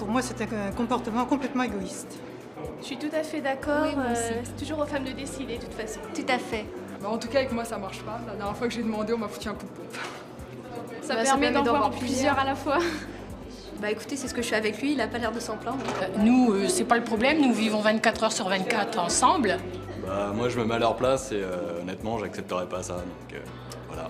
pour moi, c'est un comportement complètement égoïste. Je suis tout à fait d'accord. Oui, moi aussi. C'est toujours aux femmes de décider, de toute façon. Tout à fait. Bah, en tout cas, avec moi, ça marche pas. La dernière fois que j'ai demandé, on m'a foutu un coup de pompe. Ça permet d'en voir plusieurs à la fois. Bah écoutez, c'est ce que je fais avec lui, il a pas l'air de s'en plaindre. Nous, c'est pas le problème, nous vivons 24 heures sur 24 ensemble. Bah, moi, je me mets à leur place et honnêtement, j'accepterais pas ça. Donc voilà.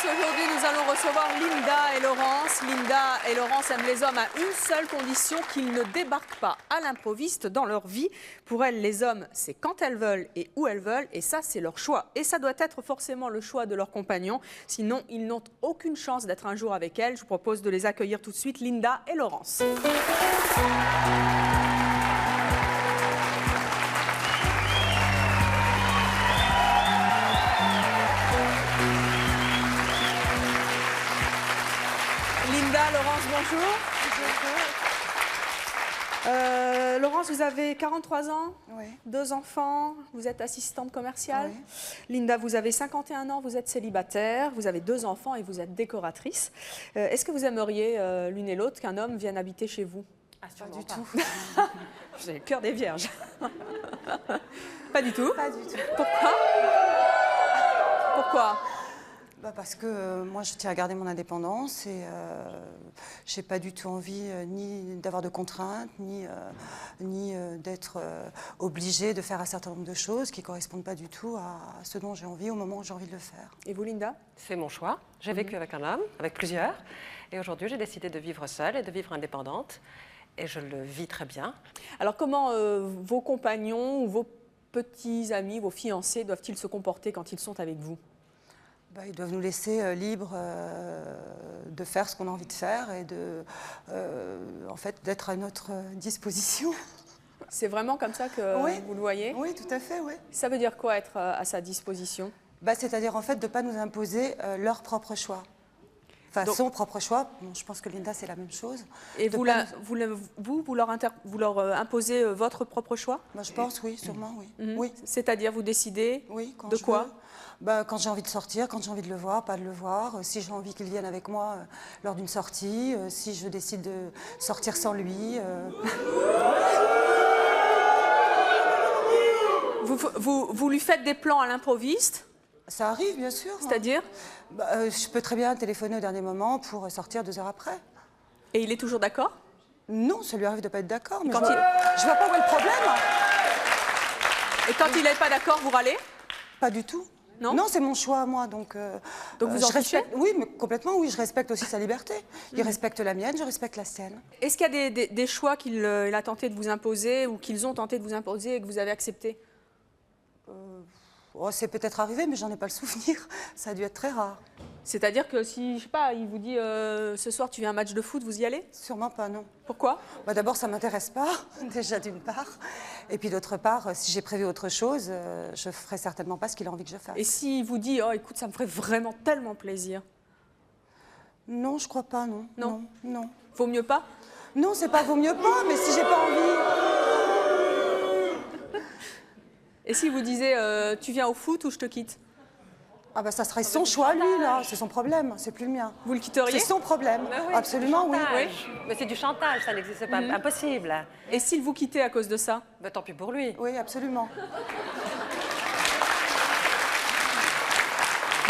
Aujourd'hui, nous allons recevoir Linda et Laurence. Linda et Laurence aiment les hommes à une seule condition, qu'ils ne débarquent pas à l'improviste dans leur vie. Pour elles, les hommes, c'est quand elles veulent et où elles veulent, et ça, c'est leur choix. Et ça doit être forcément le choix de leur compagnon, sinon ils n'ont aucune chance d'être un jour avec elles. Je vous propose de les accueillir tout de suite, Linda et Laurence. Linda, Laurence, bonjour. Laurence, vous avez 43 ans, oui. 2 enfants, vous êtes assistante commerciale. Oui. Linda, vous avez 51 ans, vous êtes célibataire, vous avez 2 enfants et vous êtes décoratrice. Est-ce que vous aimeriez l'une et l'autre qu'un homme vienne habiter chez vous? Pas du tout. Vous avez le cœur des vierges. Pas du tout? Pas du tout. Pourquoi? Pourquoi? Bah parce que moi, je tiens à garder mon indépendance et je n'ai pas du tout envie ni d'avoir de contraintes, ni d'être obligée de faire un certain nombre de choses qui ne correspondent pas du tout à ce dont j'ai envie au moment où j'ai envie de le faire. Et vous, Linda? C'est mon choix. J'ai vécu avec un homme, avec plusieurs. Et aujourd'hui, j'ai décidé de vivre seule et de vivre indépendante. Et je le vis très bien. Alors, comment vos compagnons ou vos petits amis, vos fiancés, doivent-ils se comporter quand ils sont avec vous? Bah, ils doivent nous laisser libres de faire ce qu'on a envie de faire et en fait, d'être à notre disposition. C'est vraiment comme ça que oui. vous le voyez? Oui, tout à fait, oui. Ça veut dire quoi, être à sa disposition? Bah, c'est-à-dire, en fait, de ne pas nous imposer leur propre choix. Enfin, donc, son propre choix. Bon, je pense que Linda, c'est la même chose. Et vous leur imposez votre propre choix? Moi, je pense, oui, sûrement, oui. Oui. C'est-à-dire, vous décidez de quoi? Bah, quand j'ai envie de sortir, quand j'ai envie de le voir, pas de le voir. Si j'ai envie qu'il vienne avec moi lors d'une sortie, si je décide de sortir sans lui. Vous lui faites des plans à l'improviste? Ça arrive, bien sûr. C'est-à-dire? Bah, je peux très bien téléphoner au dernier moment pour sortir 2 heures après. Et il est toujours d'accord? Non, ça lui arrive de ne pas être d'accord. Mais je vois pas où est le problème. Et quand il n'est pas d'accord, vous râlez? Pas du tout. Non, non, c'est mon choix à moi, donc vous en respecte. Oui, mais complètement, oui, je respecte aussi sa liberté. Il respecte la mienne, je respecte la sienne. Est-ce qu'il y a des choix qu'il a tenté de vous imposer ou qu'ils ont tenté de vous imposer et que vous avez accepté? Oh, c'est peut-être arrivé, mais j'en ai pas le souvenir. Ça a dû être très rare. C'est-à-dire que si, je sais pas, il vous dit ce soir tu viens à un match de foot, vous y allez? Sûrement pas, non. Pourquoi? Bah, d'abord, ça m'intéresse pas, déjà d'une part. Et puis d'autre part, si j'ai prévu autre chose, je ferai certainement pas ce qu'il a envie que je fasse. Et s'il vous dit, oh écoute, ça me ferait vraiment tellement plaisir? Non, je crois pas, non. Non. Non. Vaut mieux pas? Non, c'est pas vaut mieux pas, mais si j'ai pas envie. Et si vous disiez, tu viens au foot ou je te quitte? Ah bah ça serait son choix, lui, là. C'est son problème, c'est plus le mien. Vous le quitteriez? C'est son problème. Oui, absolument, oui. Mais c'est du chantage, ça n'existe pas. Impossible. Et s'il vous quittait à cause de ça? Bah, tant pis pour lui. Oui, absolument.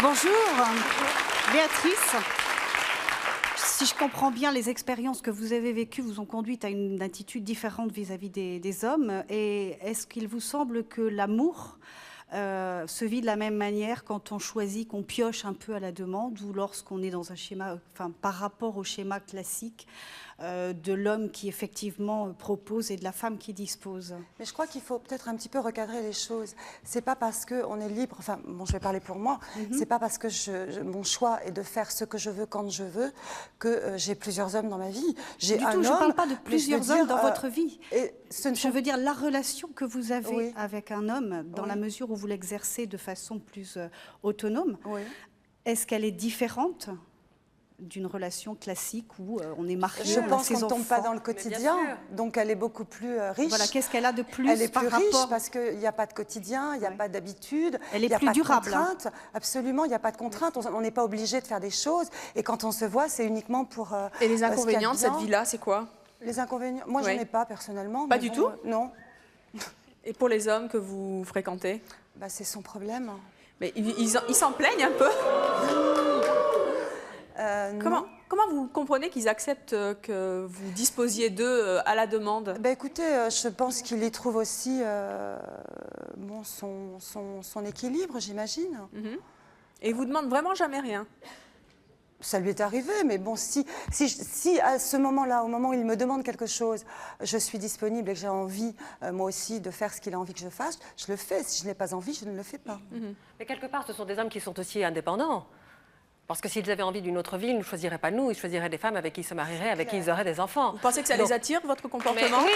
Bonjour, Béatrice. Si je comprends bien, les expériences que vous avez vécues vous ont conduite à une attitude différente vis-à-vis des hommes. Et est-ce qu'il vous semble que l'amour se vit de la même manière quand on choisit, qu'on pioche un peu à la demande ou lorsqu'on est dans un schéma, enfin, par rapport au schéma classique de l'homme qui effectivement propose et de la femme qui dispose? Mais je crois qu'il faut peut-être un petit peu recadrer les choses. C'est pas parce qu'on est libre, enfin, bon, je vais parler pour moi, c'est pas parce que mon choix est de faire ce que je veux quand je veux que j'ai plusieurs hommes dans ma vie. J'ai un homme. Je ne parle pas de plusieurs hommes dans votre vie. Je veux dire la relation que vous avez avec un homme, dans la mesure où vous l'exercez de façon plus autonome. Oui. Est-ce qu'elle est différente d'une relation classique où on est marié, Je pense ses qu'on ne tombe pas enfants? dans le quotidien, donc elle est beaucoup plus riche. Voilà, qu'est-ce qu'elle a de plus Elle est par plus riche rapport... parce qu'il n'y a pas de quotidien, il n'y a pas d'habitude, Elle il est n'y a plus pas durable, de contraintes. Absolument, il n'y a pas de contraintes. On n'est pas obligé de faire des choses. Et quand on se voit, c'est uniquement pour. Et les ce qu'il y a inconvénients de cette bien. vie-là, c'est quoi? Les inconvénients, moi, Oui. j'en ai pas personnellement. Pas mais du bon, tout non. Et pour les hommes que vous fréquentez? Bah, c'est son problème. Mais ils s'en plaignent un peu. Non. Comment vous comprenez qu'ils acceptent que vous disposiez d'eux à la demande? Bah, écoutez, je pense qu'il y trouve aussi bon, son équilibre, j'imagine. Et ils vous demandent vraiment jamais rien? Ça lui est arrivé, mais bon, si à ce moment-là, au moment où il me demande quelque chose, je suis disponible et que j'ai envie, moi aussi, de faire ce qu'il a envie que je fasse, je le fais. Si je n'ai pas envie, je ne le fais pas. Mais quelque part, ce sont des hommes qui sont aussi indépendants. Parce que s'ils avaient envie d'une autre vie, ils ne choisiraient pas nous, ils choisiraient des femmes avec qui ils se marieraient, avec qui ils auraient des enfants. Vous pensez que ça les attire, votre comportement? Mais oui,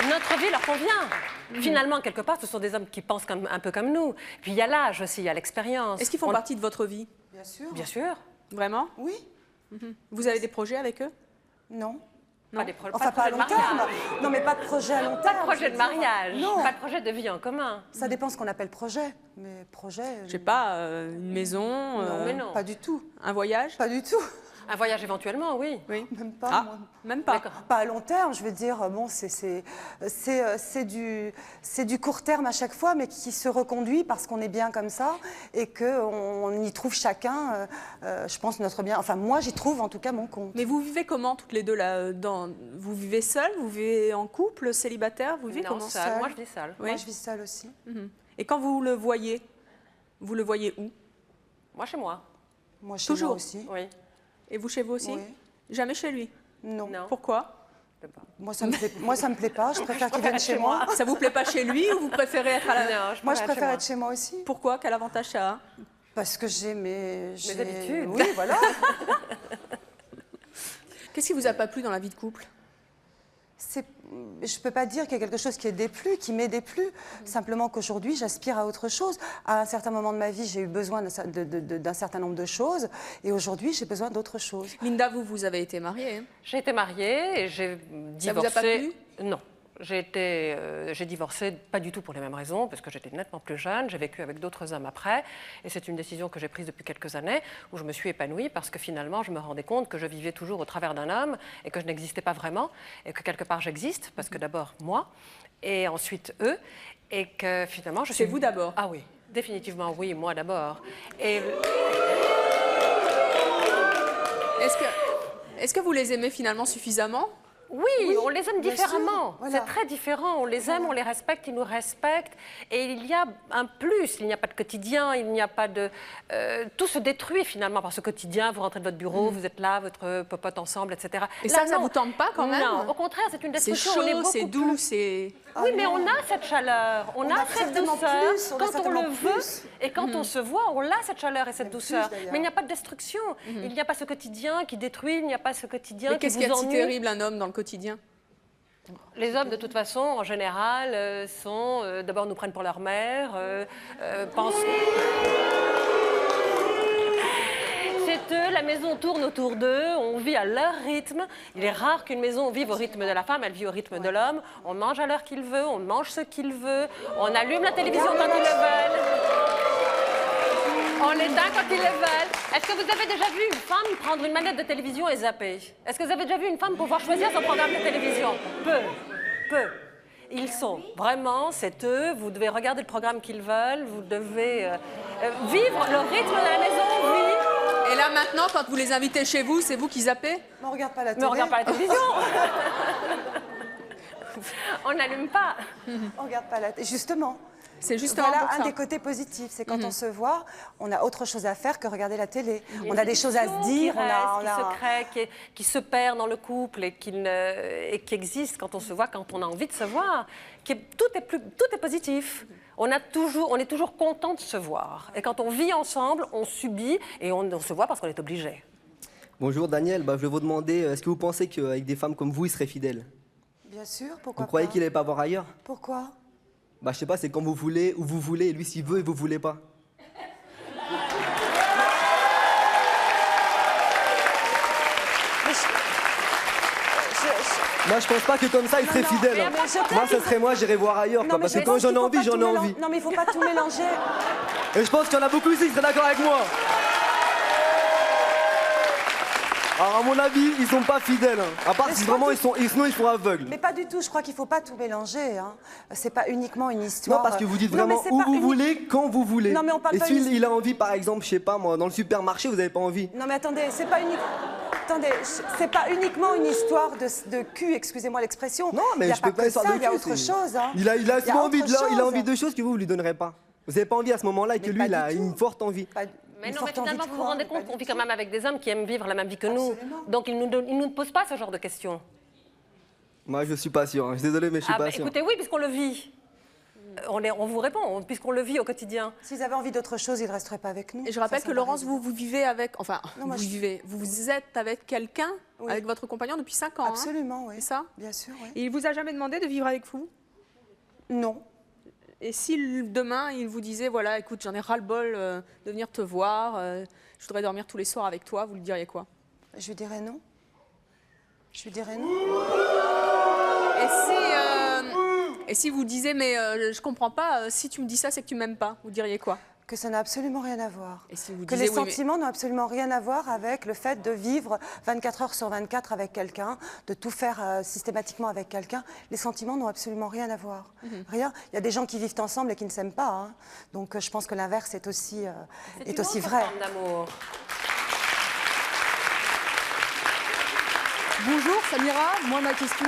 notre vie leur convient. Finalement, quelque part, ce sont des hommes qui pensent un peu comme nous. Puis il y a l'âge aussi, il y a l'expérience. Est-ce qu'ils font partie de votre vie? Bien sûr. Bien sûr. Vraiment? Oui. Vous avez des projets avec eux? Non. Pas des projets, Enfin, pas à long terme. Non, mais pas de projet à long terme. Pas de projet de mariage, Non. pas de projet de vie en commun. Ça dépend ce qu'on appelle projet. Mais projet. Je sais pas, une maison? Non, mais non. Pas du tout. Un voyage? Pas du tout. Un voyage éventuellement, oui. Oui. Même pas. Ah, moi. même pas. Pas à long terme, je veux dire, bon, c'est du court terme à chaque fois, mais qui se reconduit parce qu'on est bien comme ça et qu'on y trouve chacun, je pense, notre bien. Enfin, moi, j'y trouve en tout cas mon compte. Mais vous vivez comment toutes les deux là Vous vivez seul? Vous vivez en couple, célibataire? Vous vivez Non, comment? seule. Moi, je vis seule. Oui. Moi, je vis seule aussi. Et quand vous le voyez où? Moi, chez moi. Moi, chez Toujours. moi aussi. Oui. Et vous chez vous aussi? Oui. Jamais chez lui? Non. Non. Pourquoi? Moi, ça me plaît pas. Je préfère qu'il vienne chez moi. Ça vous plaît pas chez lui ou vous préférez être à la... Non, Moi, je préfère être chez moi aussi. Pourquoi? Quel avantage ça a? Parce que j'ai mes habitudes. Oui, voilà. Qu'est-ce qui vous a pas plu dans la vie de couple? Je ne peux pas dire qu'il y a quelque chose qui est déplu, qui m'est déplu. Simplement qu'aujourd'hui, j'aspire à autre chose. À un certain moment de ma vie, j'ai eu besoin d'un certain nombre de choses. Et aujourd'hui, j'ai besoin d'autre chose. Linda, vous avez été mariée, hein? J'ai été mariée et j'ai divorcé. Ça vous a pas plu? Non. J'ai divorcé, pas du tout pour les mêmes raisons, parce que j'étais nettement plus jeune, j'ai vécu avec d'autres hommes après, et c'est une décision que j'ai prise depuis quelques années, où je me suis épanouie, parce que finalement, je me rendais compte que je vivais toujours au travers d'un homme, et que je n'existais pas vraiment, et que quelque part j'existe, parce que d'abord moi, et ensuite eux, et que finalement je suis... C'est vous d'abord? Ah oui, définitivement oui, moi d'abord. Et... Est-ce que vous les aimez finalement suffisamment? Oui, on les aime bien différemment. sûr, voilà. C'est très différent. On les aime, on les respecte, ils nous respectent. Et il y a un plus. Il n'y a pas de quotidien, il n'y a pas de... tout se détruit finalement par ce quotidien. Vous rentrez de votre bureau, vous êtes là, votre popote ensemble, etc. Et là, ça vous tente pas quand même? Non, au contraire, c'est une C'est destruction. chaud, On est beaucoup c'est doux, plus- c'est... Oui, mais on a cette chaleur, on a cette certainement douceur. plus, on a Quand on certainement le veut plus. et quand on se voit, on a cette chaleur et cette douceur. d'ailleurs. Mais il n'y a pas de destruction. Il n'y a pas ce quotidien qui détruit, il n'y a pas ce quotidien Mais qui qu'est-ce vous qu'il y a de si ennuie. terrible un homme dans le quotidien? Les hommes, de toute façon, en général, d'abord nous prennent pour leur mère, pensent... C'est eux, la maison tourne autour d'eux, on vit à leur rythme. Il est rare qu'une maison vive au rythme de la femme, elle vit au rythme de l'homme. On mange à l'heure qu'il veut, on mange ce qu'il veut, on allume la télévision quand ils le veulent. On l'éteint quand ils le veulent. Est-ce que vous avez déjà vu une femme prendre une manette de télévision et zapper? Est-ce que vous avez déjà vu une femme pouvoir choisir son programme de télévision? Peu. Ils sont vraiment, c'est eux. Vous devez regarder le programme qu'ils veulent. Vous devez vivre le rythme de la maison, oui. Et là maintenant, quand vous les invitez chez vous, c'est vous qui zappez? On ne regarde pas la Mais télé. on regarde pas la télévision. On n'allume pas. On regarde pas la télé. Justement. C'est justement Voilà pour un ça. des côtés positifs, c'est quand on se voit, on a autre chose à faire que regarder la télé. On a des choses à se dire, qui se crée, qui se perd dans le couple et qui existe quand on se voit, quand on a envie de se voir. Tout est positif. On est toujours content de se voir. Et quand on vit ensemble, on subit et on se voit parce qu'on est obligé. Bonjour Daniel, je vais vous demander, est-ce que vous pensez qu'avec des femmes comme vous, il serait fidèle? Bien sûr, pourquoi Vous croyez pas qu'il n'allait pas voir ailleurs? Pourquoi? Bah, je sais pas, c'est quand vous voulez, où vous voulez, et lui s'il veut et vous voulez pas. Moi, je pense pas que comme ça, il serait fidèle. Hein. Moi, ça serait moi, j'irais voir ailleurs. Quoi, parce que quand j'en ai envie, j'en ai envie. Non, mais il faut pas tout mélanger. Et je pense qu'il y en a beaucoup ici qui seraient d'accord avec moi. Alors, à mon avis, ils sont pas fidèles. Hein. À part si vraiment sinon ils sont aveugles. Mais pas du tout, je crois qu'il faut pas tout mélanger. Hein. C'est pas uniquement une histoire. Non, parce que vous dites vraiment où vous voulez, quand vous voulez. Non, mais on parle et pas s'il il a envie, par exemple, je sais pas moi, dans le supermarché, vous avez pas envie. Non, mais attendez, c'est pas unique. Attendez, c'est pas uniquement une histoire de cul, excusez-moi l'expression. Non, mais je peux pas histoire de cul. Il y a autre chose. Hein. Il a souvent envie de choses que vous lui donnerez pas. Vous n'avez pas envie à ce moment-là et que lui, il a une forte envie. Mais non, mais finalement, vous vous rendez compte qu'on vit quand même avec des hommes qui aiment vivre la même vie que nous. Donc, ils nous posent pas ce genre de questions. Moi, je suis pas sûr. Je suis désolé, mais je suis pas sûr. Écoutez, oui, puisqu'on le vit. On vous répond, puisqu'on le vit au quotidien. S'ils avaient envie d'autre chose, ils ne resteraient pas avec nous. Et je rappelle que Laurence, vous vivez avec... Enfin, vous êtes avec quelqu'un, avec votre compagnon depuis 5 ans. Absolument, oui. C'est ça? Bien sûr, oui. Et il vous a jamais demandé de vivre avec vous? Non. Et si demain, il vous disait, voilà, écoute, j'en ai ras-le-bol de venir te voir, je voudrais dormir tous les soirs avec toi, vous lui diriez quoi? Je lui dirais non. Je lui dirais non. Et si vous disiez, mais je comprends pas, si tu me dis ça, c'est que tu m'aimes pas, vous diriez quoi? Que ça n'a absolument rien à voir. Et si vous que disiez, les sentiments n'ont absolument rien à voir avec le fait de vivre 24 heures sur 24 avec quelqu'un, de tout faire systématiquement avec quelqu'un. Les sentiments n'ont absolument rien à voir. Rien. Il y a des gens qui vivent ensemble et qui ne s'aiment pas. Hein. Donc je pense que l'inverse est aussi vrai. D'amour. Bonjour Samira, moi ma question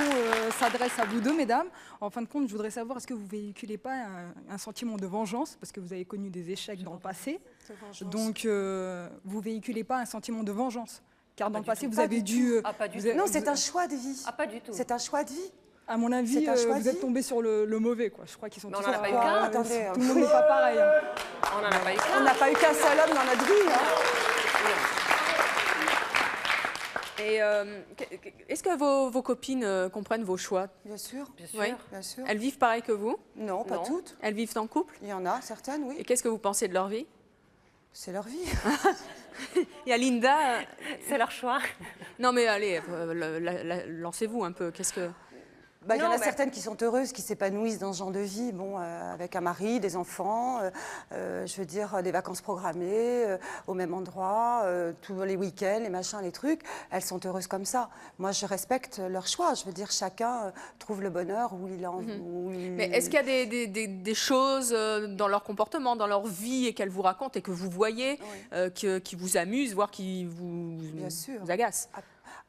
s'adresse à vous deux mesdames. En fin de compte, je voudrais savoir, est-ce que vous ne véhiculez pas un sentiment de vengeance, parce que vous avez connu des échecs dans le passé. Donc vous ne véhiculez pas un sentiment de vengeance, car dans le passé vous avez dû... Non, c'est un choix de vie. Ah, pas du tout. C'est un choix de vie. À mon avis, vous êtes tombé sur le mauvais, quoi. Je crois qu'ils sont tous... On n'en a pas eu qu'un. Attendez, tout le monde n'est pas pareil. Hein. On n'en a pas eu qu'un. On n'a pas eu qu'un seul homme dans notre vie. Hein. Et est-ce que vos copines comprennent vos choix? Bien sûr. Oui. Bien sûr. Elles vivent pareil que vous? Non, pas toutes. Elles vivent en couple? Il y en a certaines, oui. Et qu'est-ce que vous pensez de leur vie? C'est leur vie. Il y a Linda. C'est leur choix. Non mais allez, lancez-vous un peu. Qu'est-ce que... Il y en a certaines qui sont heureuses, qui s'épanouissent dans ce genre de vie, avec un mari, des enfants, je veux dire, des vacances programmées, au même endroit, tous les week-ends, les machins, les trucs. Elles sont heureuses comme ça. Moi, je respecte leur choix. Je veux dire, chacun trouve le bonheur où il a envie. Mais est-ce qu'il y a des choses dans leur comportement, dans leur vie, et qu'elles vous racontent et que vous voyez, qui vous amusent, voire qui vous agacent?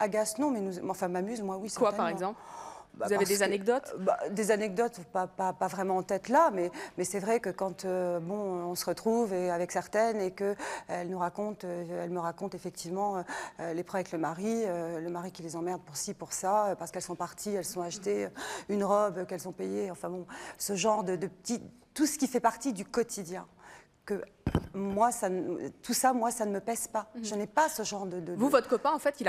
Agace, non, mais m'amuse, moi, oui. Quoi, par exemple? Vous avez des anecdotes? Des anecdotes, pas vraiment en tête là, mais c'est vrai que quand on se retrouve avec certaines et qu'elles me racontent effectivement les prêts avec le mari qui les emmerde pour ci, pour ça, parce qu'elles sont parties, elles sont achetées une robe qu'elles ont payée, enfin bon, ce genre de petits, tout ce qui fait partie du quotidien. Que moi, tout ça, moi, ça ne me pèse pas. Je n'ai pas ce genre de... Vous, votre copain, en fait,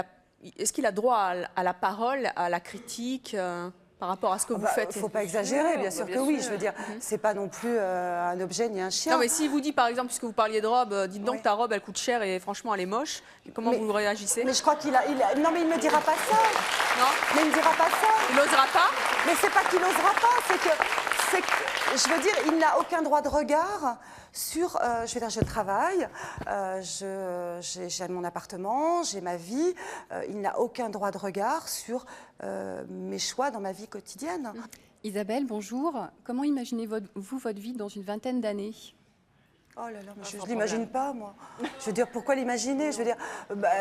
est-ce qu'il a droit à la parole, à la critique par rapport à ce que vous faites? Il ne faut pas exagérer, bien sûr que oui. Je veux dire, c'est pas non plus un objet ni un chien. Non, mais s'il vous dit, par exemple, puisque vous parliez de robe, dites donc ta robe, elle coûte cher et franchement, elle est moche. Comment vous réagissez? Mais je crois qu'il a... Non, mais il ne me dira pas ça. Non? Mais il ne me dira pas ça. Il n'osera pas? Mais c'est pas qu'il n'osera pas, c'est que... Je veux dire, il n'a aucun droit de regard sur... je veux dire, je travaille, j'ai mon appartement, j'ai ma vie. Il n'a aucun droit de regard sur mes choix dans ma vie quotidienne. Isabelle, bonjour. Comment imaginez-vous votre vie dans une vingtaine d'années? Oh là là, mais je ne l'imagine pas, moi. Je veux dire, pourquoi l'imaginer? Je veux dire,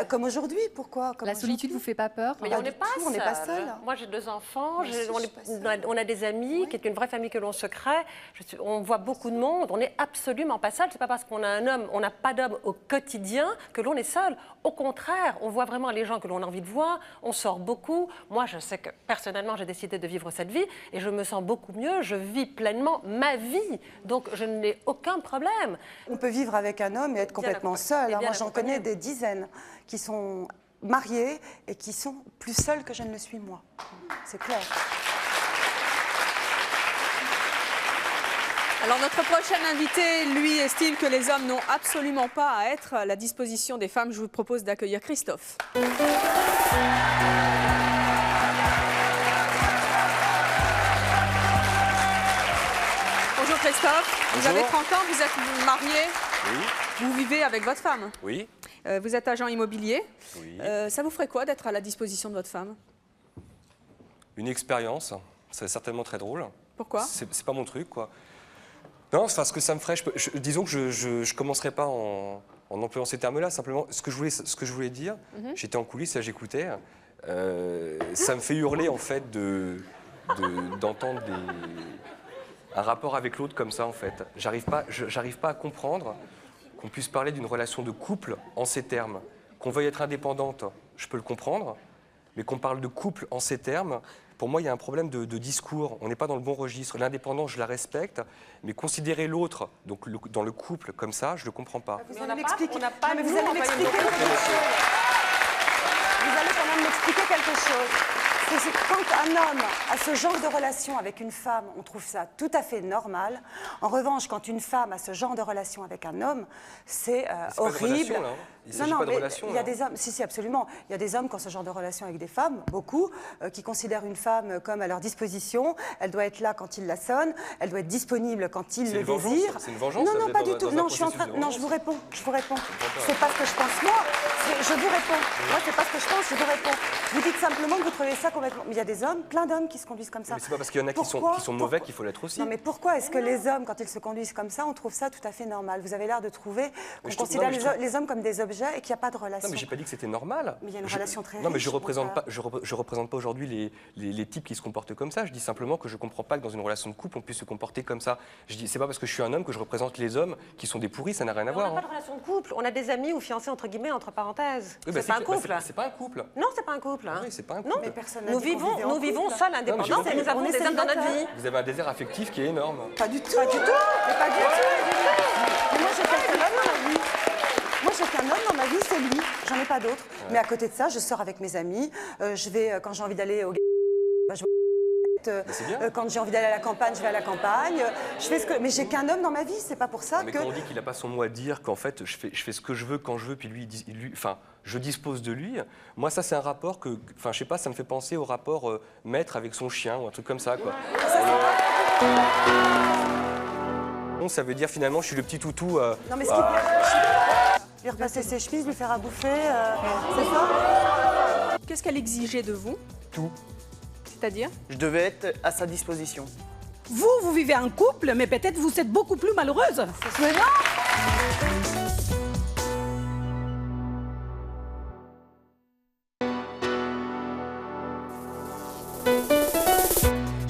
comme aujourd'hui, pourquoi? La solitude vous fait pas peur? Mais on n'est pas seul. Moi, j'ai 2 enfants, on a des amis, qui est une vraie famille que l'on se crée. On voit beaucoup de monde, on n'est absolument pas seul. C'est pas parce qu'on a un homme, on n'a pas d'homme au quotidien que l'on est seul. Au contraire, on voit vraiment les gens que l'on a envie de voir, on sort beaucoup. Moi, je sais que personnellement, j'ai décidé de vivre cette vie et je me sens beaucoup mieux, je vis pleinement ma vie. Donc, je n'ai aucun problème. On peut vivre avec un homme et être complètement seul. Moi, j'en connais des dizaines qui sont mariés et qui sont plus seuls que je ne le suis moi. C'est clair. Alors notre prochain invité, lui, estime que les hommes n'ont absolument pas à être à la disposition des femmes. Je vous propose d'accueillir Christophe. Bonjour Christophe, vous avez 30 ans, vous êtes marié, Oui. vous vivez avec votre femme. Oui. Vous êtes agent immobilier. Oui. Ça vous ferait quoi d'être à la disposition de votre femme? Une expérience, c'est certainement très drôle. Pourquoi? C'est pas mon truc, quoi. Non, enfin, ce que ça me ferait, disons que je ne commencerai pas en employant ces termes-là. Simplement, ce que je voulais dire, j'étais en coulisses, là, j'écoutais. Ça me fait hurler, en fait, d'entendre un rapport avec l'autre comme ça, en fait. J'arrive pas à comprendre qu'on puisse parler d'une relation de couple en ces termes. Qu'on veuille être indépendante, je peux le comprendre, mais qu'on parle de couple en ces termes, pour moi, il y a un problème de discours. On n'est pas dans le bon registre. L'indépendance, je la respecte, mais considérer l'autre, donc dans le couple, comme ça, je ne le comprends pas. Vous allez m'expliquer. Vous allez m'expliquer quelque chose. Vous allez quand même m'expliquer quelque chose. C'est que quand un homme a ce genre de relation avec une femme, on trouve ça tout à fait normal. En revanche, quand une femme a ce genre de relation avec un homme, c'est horrible. Pas de relation, là, hein. Il s'agit pas de relation. Il y a des hommes, si, absolument. Il y a des hommes qui ont ce genre de relation avec des femmes, beaucoup, qui considèrent une femme comme à leur disposition. Elle doit être là quand ils la sonnent, elle doit être disponible quand ils le désirent. C'est une vengeance. Non, non, pas du tout. Non, je suis en train. Non, je vous réponds. Je vous réponds. C'est pas ce que je pense moi. Je vous réponds. Moi, c'est pas ce que je pense. Je vous réponds. Vous dites simplement que vous trouvez ça complètement. Mais il y a des hommes, plein d'hommes qui se conduisent comme ça. Mais c'est pas parce qu'il y en a qui sont mauvais qu'il faut l'être aussi. Non, mais pourquoi est-ce que les hommes, quand ils se conduisent comme ça, on trouve ça tout à fait normal? Vous avez l'air de trouver qu'on considère les hommes comme des objets et qu'il n'y a pas de relation. Non, mais j'ai pas dit que c'était normal. Mais il y a une relation très riche. Non, mais je représente pas aujourd'hui les types qui se comportent comme ça. Je dis simplement que je comprends pas que dans une relation de couple on puisse se comporter comme ça. Je dis c'est pas parce que je suis un homme que je représente les hommes qui sont des pourris, ça n'a rien à voir. On n'a pas de relation de couple, on a des amis ou fiancés entre guillemets entre parenthèses. Oui, c'est pas un couple. C'est pas un couple. Non, c'est pas un couple. Oui, c'est pas un couple. Non, mais personne nous vivons seuls, indépendants, et nous avons des hommes dans notre vie. Vous avez un désert affectif qui est énorme. Pas du tout. Pas du tout. Mais pas du tout. Mais moi j'ai quelqu'un d'autre dans ma vie. Moi j'ai qu'un homme dans ma vie, c'est lui. J'en ai pas d'autres. Ouais. Mais à côté de ça, je sors avec mes amis. Je vais quand j'ai envie d'aller au quand j'ai envie d'aller à la campagne, je vais à la campagne. Je fais ce que... Mais j'ai qu'un homme dans ma vie, c'est pas pour ça mais que... quand on dit qu'il n'a pas son mot à dire, qu'en fait je fais ce que je veux quand je veux, puis lui, enfin, je dispose de lui, moi ça c'est un rapport que, enfin je sais pas, ça me fait penser au rapport maître avec son chien ou un truc comme ça, quoi. Ça veut dire finalement je suis le petit toutou. Non mais ce qui lui repasser ses chemises, lui faire à bouffer, c'est ça? Qu'est-ce qu'elle exigeait de vous? Tout. C'est-à-dire? Je devais être à sa disposition. Vous vivez en couple, mais peut-être vous êtes beaucoup plus malheureuse. Mais non!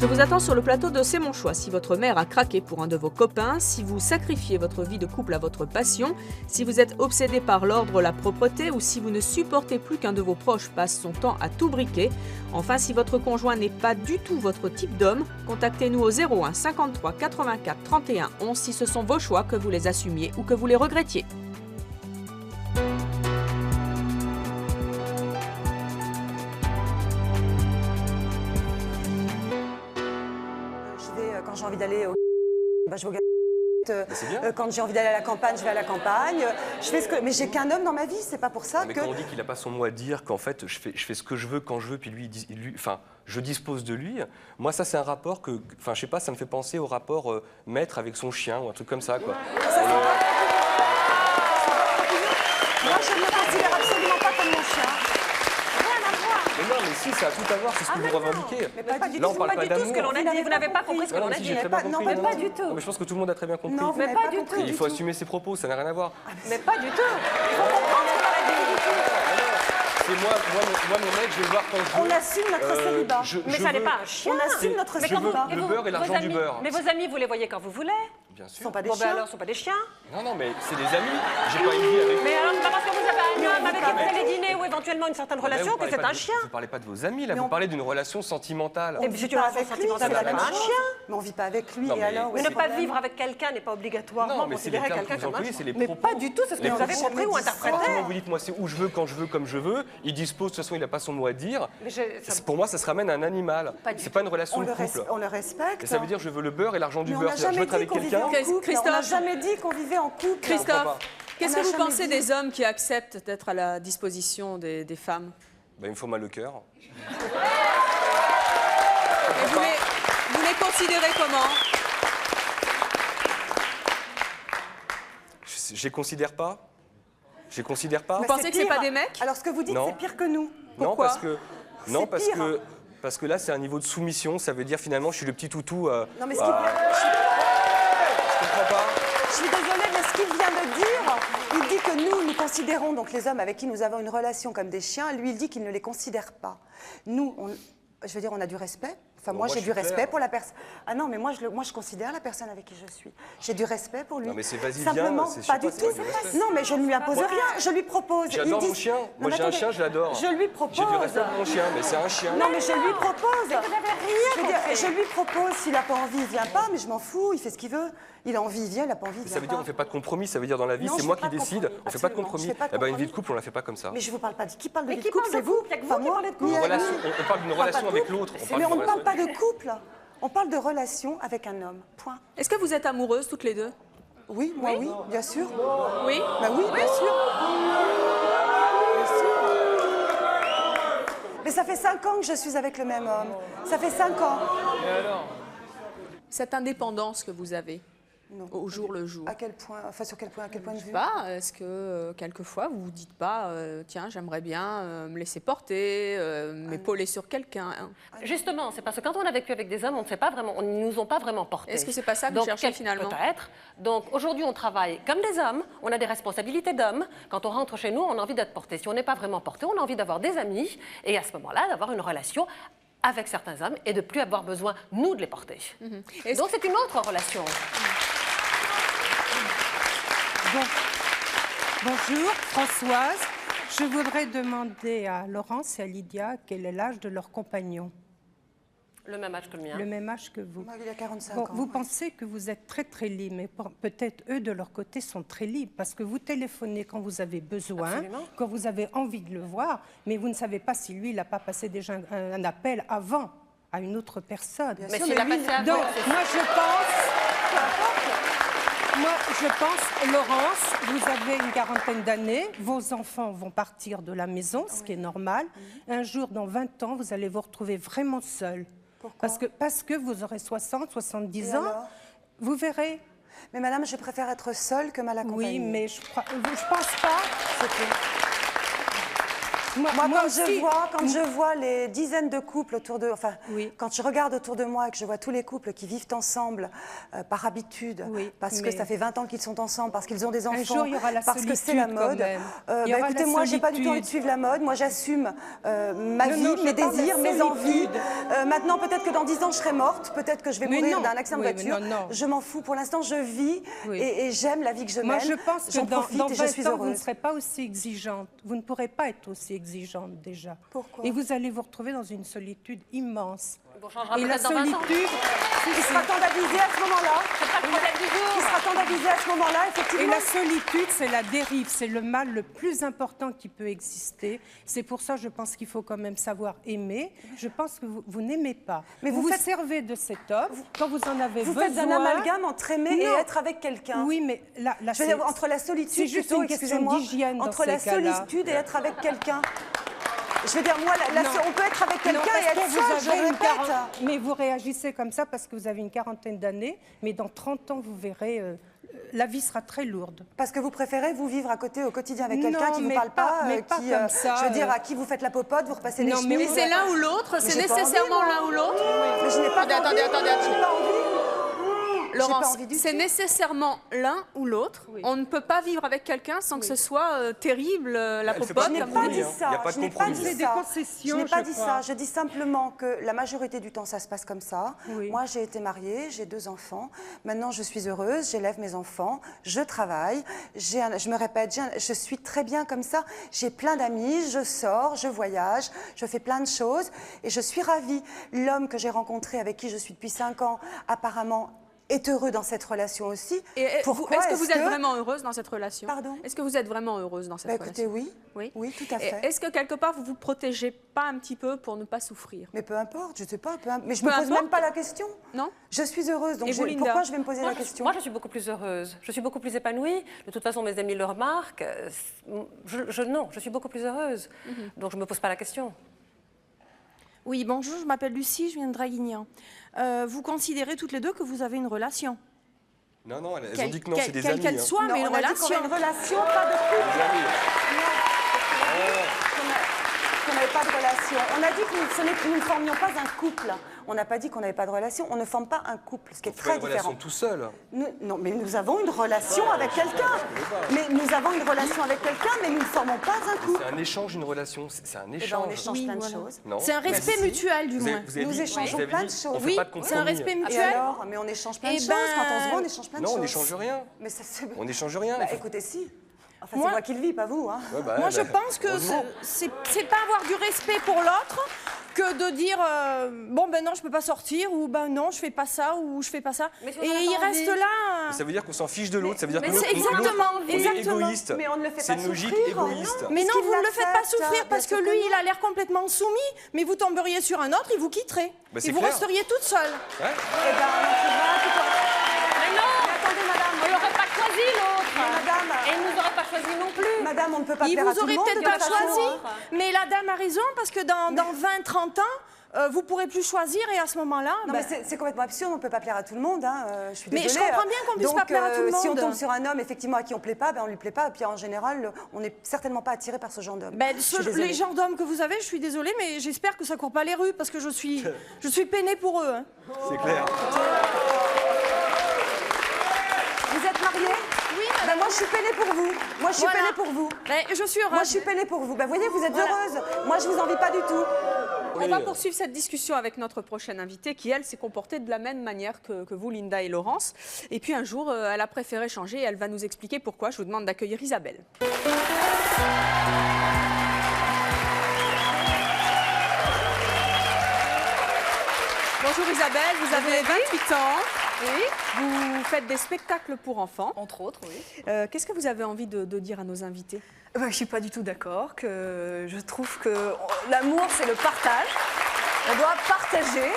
Je vous attends sur le plateau de C'est mon choix. Si votre mère a craqué pour un de vos copains, si vous sacrifiez votre vie de couple à votre passion, si vous êtes obsédé par l'ordre, la propreté ou si vous ne supportez plus qu'un de vos proches passe son temps à tout briquer. Enfin, si votre conjoint n'est pas du tout votre type d'homme, contactez-nous au 01 53 84 31 11 si ce sont vos choix, que vous les assumiez ou que vous les regrettiez. Quand j'ai envie d'aller au... je vais au... quand j'ai envie d'aller à la campagne, je vais à la campagne. Je fais ce que... Mais j'ai qu'un homme dans ma vie, c'est pas pour ça mais que... quand on dit qu'il n'a pas son mot à dire, qu'en fait je fais ce que je veux quand je veux, puis lui, enfin, je dispose de lui, moi ça c'est un rapport que, enfin je sais pas, ça me fait penser au rapport maître avec son chien ou un truc comme ça, quoi. Moi je ne me considère absolument pas comme mon chien. Mais non, mais si, ça a tout à voir, c'est ce que vous revendiquez. Mais pas du tout, c'est pas du tout ce que l'on a dit. Vous n'avez pas compris ce que l'on a dit. Non, mais pas du tout. Mais je pense que tout le monde a très bien compris. Non, mais pas du tout. Il faut assumer ses propos, ça n'a rien à voir. Mais pas du tout. Il faut comprendre ce qu'on a dit. C'est moi, mon mec, je vais le voir quand je veux. On assume notre célibat. Mais ça n'est pas un chien. On assume notre célibat. Le beurre et l'argent du beurre. Mais vos amis, vous les voyez quand vous voulez. Bien sûr. Ce sont pas des Bon, ben chiens. alors, ce ne sont pas des chiens. Non, mais c'est des amis. J'ai pas une vie avec. Mais alors, c'est pas parce que vous avez un homme avec qui vous allez dîner ou éventuellement une certaine relation que c'est un chien. Vous parlez pas de vos amis, là. Vous parlez d'une relation sentimentale. Mais c'est une relation sentimentale, c'est c'est la même un chose. chien. Mais on vit pas avec lui. Non, Et mais- alors, Mais où ne est pas le vivre problème avec quelqu'un n'est pas obligatoirement Non, mais c'est les considérer termes que quelqu'un vous comme un employez, chien. c'est les Mais propos. pas du tout, c'est ce que Mais vous avez j'ai compris jamais ou dit ça. interprété. Pratiquement, vous dites, moi, c'est où je veux, quand je veux, comme je veux. Il dispose, de toute façon, il n'a pas son mot à dire. Mais Pour moi, ça se ramène à un animal. C'est pas une relation On de le, couple. on le respecte. Et ça veut dire, je veux le beurre et l'argent du Mais on beurre. n'a C'est-à-dire, je jamais veux être dit avec qu'on vivait quelqu'un. en couple. On n'a jamais dit qu'on vivait en couple. Christophe, qu'est-ce On que n'a vous jamais pensez dit. des hommes qui acceptent d'être à la disposition des femmes? Bah, il me faut mal au cœur. Et vous les considérez comment? Je les considère pas. Je les considère pas. Vous pensez que c'est pas des mecs? Alors ce que vous dites, Non. c'est pire que nous. Non, Pourquoi? parce que là, c'est un niveau de soumission. Ça veut dire finalement, je suis le petit toutou. Non, mais ce je qu'il comprends pas. Je suis désolée, mais ce qu'il vient de dire, il dit que nous considérons donc les hommes avec qui nous avons une relation comme des chiens. Lui, il dit qu'il ne les considère pas. Nous, je veux dire, on a du respect. Enfin, Bon, moi, moi, j'ai je du suis respect clair. pour la personne. Ah non, mais moi, je considère la personne avec qui je suis. J'ai du respect pour lui. Non, mais c'est vas-y, Simplement, viens, c'est pas je du sais tout. pas, c'est pas du respect. Non, mais je ne lui impose Moi, rien. Je lui propose. J'adore Il mon dit- chien. Non, Moi, mais j'ai un attendez. chien, je l'adore. Je lui propose. J'ai du respect pour mon chien, mais c'est un chien. Non, mais je lui propose. Vous n'avez rien Je veux dire, compris. je lui propose, s'il n'a pas envie, il vient pas, mais je m'en fous, il fait ce qu'il veut. Il a envie, il vient, il n'a pas envie, il vient Ça veut dire pas. on fait pas de compromis, ça veut dire dans la vie, Non, c'est je moi fais qui pas de décide, compromis. on fait pas de Absolument, compromis. je fais pas de Eh ben une compromis. vie de couple, on la fait pas comme ça. Mais je vous parle pas de qui parle de Mais vie qui de couple, parle de c'est vous. couple? Il y a que vous Pas qui moi. parlez de Ni couple. elle, Relation, ni- on parle d'une On parle relation pas de avec couple. l'autre. Mais on ne parle pas de couple. On parle de relation avec un homme. Point. Est-ce que vous êtes amoureuses toutes les deux? Oui, moi oui, bien sûr. Oui. Bah oui, bien sûr. Bien sûr. Mais ça fait 5 ans que je suis avec le même homme. Ça fait 5 ans. Cette indépendance que vous avez Non. au jour le jour. À quel point, enfin sur quel point, à quel point de vue? Est-ce que quelquefois vous vous dites pas, tiens, j'aimerais bien me laisser porter, m'épauler sur quelqu'un, hein. Justement, c'est parce que quand on a vécu avec des hommes, on ne sait pas vraiment, on ne nous ont pas vraiment portés. Est-ce que c'est pas ça que vous Donc, cherchez finalement? Peut-être. Donc aujourd'hui, on travaille comme des hommes, on a des responsabilités d'hommes. Quand on rentre chez nous, on a envie d'être porté. Si on n'est pas vraiment porté, on a envie d'avoir des amis et à ce moment-là, d'avoir une relation avec certains hommes et de plus avoir besoin, nous, de les porter. Donc c'est une autre relation. Bonjour, Françoise. Je voudrais demander à Laurence et à Lydia quel est l'âge de leur compagnon. Le même âge que le mien. Le même âge que vous. Moi, il a 45 Bon, ans. vous pensez que vous êtes très très libre, mais peut-être eux de leur côté sont très libres parce que vous téléphonez quand vous avez besoin, Absolument. quand vous avez envie de le voir, mais vous ne savez pas si lui, il n'a pas passé déjà un appel avant à une autre personne. Bien Mais sûr, s'il mais a lui, passé avant, Donc, c'est moi je pense, Laurence, vous avez une quarantaine d'années, vos enfants vont partir de la maison, ce qui est normal. Un jour, dans 20 ans, vous allez vous retrouver vraiment seul. Pourquoi? Parce que vous aurez 60, 70 Et ans, alors? vous verrez. Mais madame, je préfère être seule que mal accompagnée. Oui, mais je pense pas. C'est tout. Moi, quand je vois les dizaines de couples autour de... Enfin, quand je regarde autour de moi et que je vois tous les couples qui vivent ensemble par habitude, parce que ça fait 20 ans qu'ils sont ensemble, parce qu'ils ont des enfants, jour, il y aura la parce que c'est la solitude, quand mode. même. Il y aura Écoutez, la moi, j'ai pas du tout envie de solitude. suivre la mode. Moi, j'assume ma vie, non, je mes parle de désirs, mes envies. solitude. Maintenant, peut-être que dans 10 ans, je serai morte. Peut-être que je vais Mais mourir non. d'un accident de Oui, mais voiture. non. Je m'en fous. Pour l'instant, je vis et j'aime la vie que je mène. Moi, je pense que J'en dans profite 20 et je suis ans, vous ne heureuse. serez pas aussi exigeante. Vous ne pourrez pas être aussi exigeante déjà. Pourquoi? Et vous allez vous retrouver dans une solitude immense. On changera Et la peut-être dans 20 ans. solitude, Il sera temps d'aviser à ce moment-là. Il sera temps d'aviser à ce moment-là, et effectivement. la solitude, c'est la dérive, c'est le mal le plus important qui peut exister. C'est pour ça, je pense qu'il faut quand même savoir aimer. Je pense que vous n'aimez pas. Mais vous vous vous faites- servez de cet homme quand vous en avez Vous besoin. faites un amalgame entre aimer et Non. être avec quelqu'un. Oui, mais là Je veux c'est- dire, entre la solitude, c'est juste plutôt, une question excusez-moi, d'hygiène dans entre la ces cas-là. solitude et être avec quelqu'un. Je veux dire, moi, Non. on peut être avec quelqu'un Non, et parce être que seul, vous je avez une répète. Mais vous réagissez comme ça parce que vous avez une quarantaine d'années, mais dans 30 ans, vous verrez, la vie sera très lourde. Parce que vous préférez vous vivre à côté au quotidien avec Non, quelqu'un qui ne vous mais parle pas- pas, mais pas qui, comme ça, je veux dire, à qui vous faites la popote, vous repassez les Non, cheveux. mais Mais c'est l'un ou l'autre, Mais c'est j'ai pas nécessairement envie, moi. l'un ou l'autre. Mais je n'ai pas Attendez, envie, attendez, j'ai pas envie. Laurence, envie du c'est tout. nécessairement l'un ou l'autre. On ne peut pas vivre avec quelqu'un sans que ce soit terrible, la Elle fait popote. pas de Je n'ai pas dit ça. Il y a pas de Je n'ai pas compromis. dit Des ça. concessions, Je n'ai pas je dit crois. ça. Je dis simplement que la majorité du temps, ça se passe comme ça. Oui. Moi, j'ai été mariée, j'ai 2 enfants. Maintenant, je suis heureuse, j'élève mes enfants, je travaille. Je me répète, je suis très bien comme ça. J'ai plein d'amis, je sors, je voyage, je fais plein de choses et je suis ravie. L'homme que j'ai rencontré, avec qui je suis depuis 5 ans, apparemment est heureux dans cette relation aussi. Et Pourquoi est-ce que vous êtes vraiment heureuse dans cette relation? Pardon? Est-ce que vous êtes vraiment heureuse dans cette Écoutez, relation? oui. Oui, tout à Et fait. est-ce que quelque part vous vous protégez pas un petit peu pour ne pas souffrir? Mais peu importe, je sais pas. Mais je Peu me pose importe. même pas la question. Non? Je suis heureuse, donc Et vous, Linda? pourquoi je vais me poser Moi, la question? Moi, je suis beaucoup plus heureuse. Je suis beaucoup plus épanouie. De toute façon, mes amis le remarquent. Non, je suis beaucoup plus heureuse. Donc, je ne me pose pas la question. Oui, bonjour, je m'appelle Lucie, je viens de Draguignan. Vous considérez toutes les deux que vous avez une relation? Non, non, elles ont dit que non, c'est des quelle amis. qu'elle soit, Non, mais une on a dit qu'on relation. avait une relation, pas de couple. Des amis. Qu'on n'avait pas de relation. On a dit que nous ne formions pas un couple. On n'a pas dit qu'on n'avait pas de relation. On ne forme pas un couple, ce qui est On fait très une relation différent. tout seul. Non, mais nous avons une relation avec quelqu'un. Mais nous avons une relation avec quelqu'un, mais nous ne formons pas un couple. C'est un échange, une relation. C'est un Eh ben, échange. on échange plein de choses. Non. C'est un respect Merci. mutuel, du Vous avez- moins. vous avez Nous dit- échangeons vous avez plein de dit, choses. on fait Oui, pas de c'est un compromis. respect Et mutuel. alors? Mais on échange plein de Eh choses. ben, Quand on se voit, on échange plein de Non, choses. on n'échange rien. Mais ça, c'est... On n'échange rien. Bah, écoutez, si. Enfin, Moi- c'est moi qui le vis, pas vous. Hein. Ouais, bah, Moi, bah, je pense que heureusement. c'est pas avoir du respect pour l'autre que de dire bon ben non je peux pas sortir ou ben non je fais pas ça ou je fais pas ça Mais si on et en a il pas reste envie. là. Mais ça veut dire qu'on s'en fiche de l'autre. Ça veut dire mais que c'est l'autre, exactement, on est exactement. égoïste. Mais on ne le fait C'est pas une logique souffrir. égoïste. Mais non, Est-ce vous ne qu'il le faites pas l'accepte? souffrir parce que Bien sûr lui, que il a l'air complètement soumis, mais vous tomberiez sur un autre, il vous quitterait. Bah, c'est et vous clair. resteriez toute seule. Ouais. Eh ben, on trouvera tout Mais non, attendez, madame. on n'aurait pas choisi l'autre. Madame. Et il ne nous aurait pas choisi non plus. Madame, on ne peut pas Il plaire à vous tout le aurait monde. peut-être de pas toute façon, choisi, hein. mais la dame a raison parce que dans 20-30 ans, vous pourrez plus choisir et à ce moment-là. Non, ben, mais c'est complètement absurde, on ne peut pas plaire à tout le monde. Hein. Je suis Mais je désolée. comprends bien qu'on puisse Donc, pas plaire à tout le Si on monde. tombe sur un homme effectivement à qui on ne plaît pas, ben, on ne lui plaît pas. Et puis en général, on n'est certainement pas attiré par ce genre d'homme. ben, Je suis désolée. les genres d'hommes que vous avez, je suis désolée, mais j'espère que ça court pas les rues parce que je suis peinée pour eux. Hein. C'est clair. Vous êtes mariée? Oui, ben, moi, je suis peinée pour vous. Moi, je suis Voilà. peinée pour vous. Ben, je suis heureuse. Moi, je suis peinée pour vous. Ben, voyez, vous êtes Voilà. heureuse. Moi, je vous envie pas du tout. On va poursuivre cette discussion avec notre prochaine invitée qui, elle, s'est comportée de la même manière que vous, Linda et Laurence. Et puis un jour, elle a préféré changer et elle va nous expliquer pourquoi. Je vous demande d'accueillir Isabelle. Bonjour Isabelle, vous avez 28 ans. Oui. Vous faites des spectacles pour enfants. Entre autres, oui. Qu'est-ce que vous avez envie de dire à nos invités? Je ne suis pas du tout d'accord. Je trouve que l'amour, c'est le partage. On doit partager.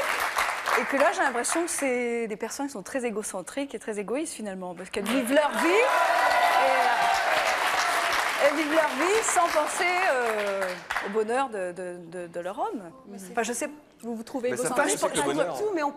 Et que là, j'ai l'impression que c'est des personnes qui sont très égocentriques et très égoïstes finalement. Parce qu'elles vivent leur vie. Elles vivent leur vie sans penser au bonheur de leur homme. Enfin, je sais. Vous trouvez Mais ça égocentrique? fait le bonheur. Tout, mais on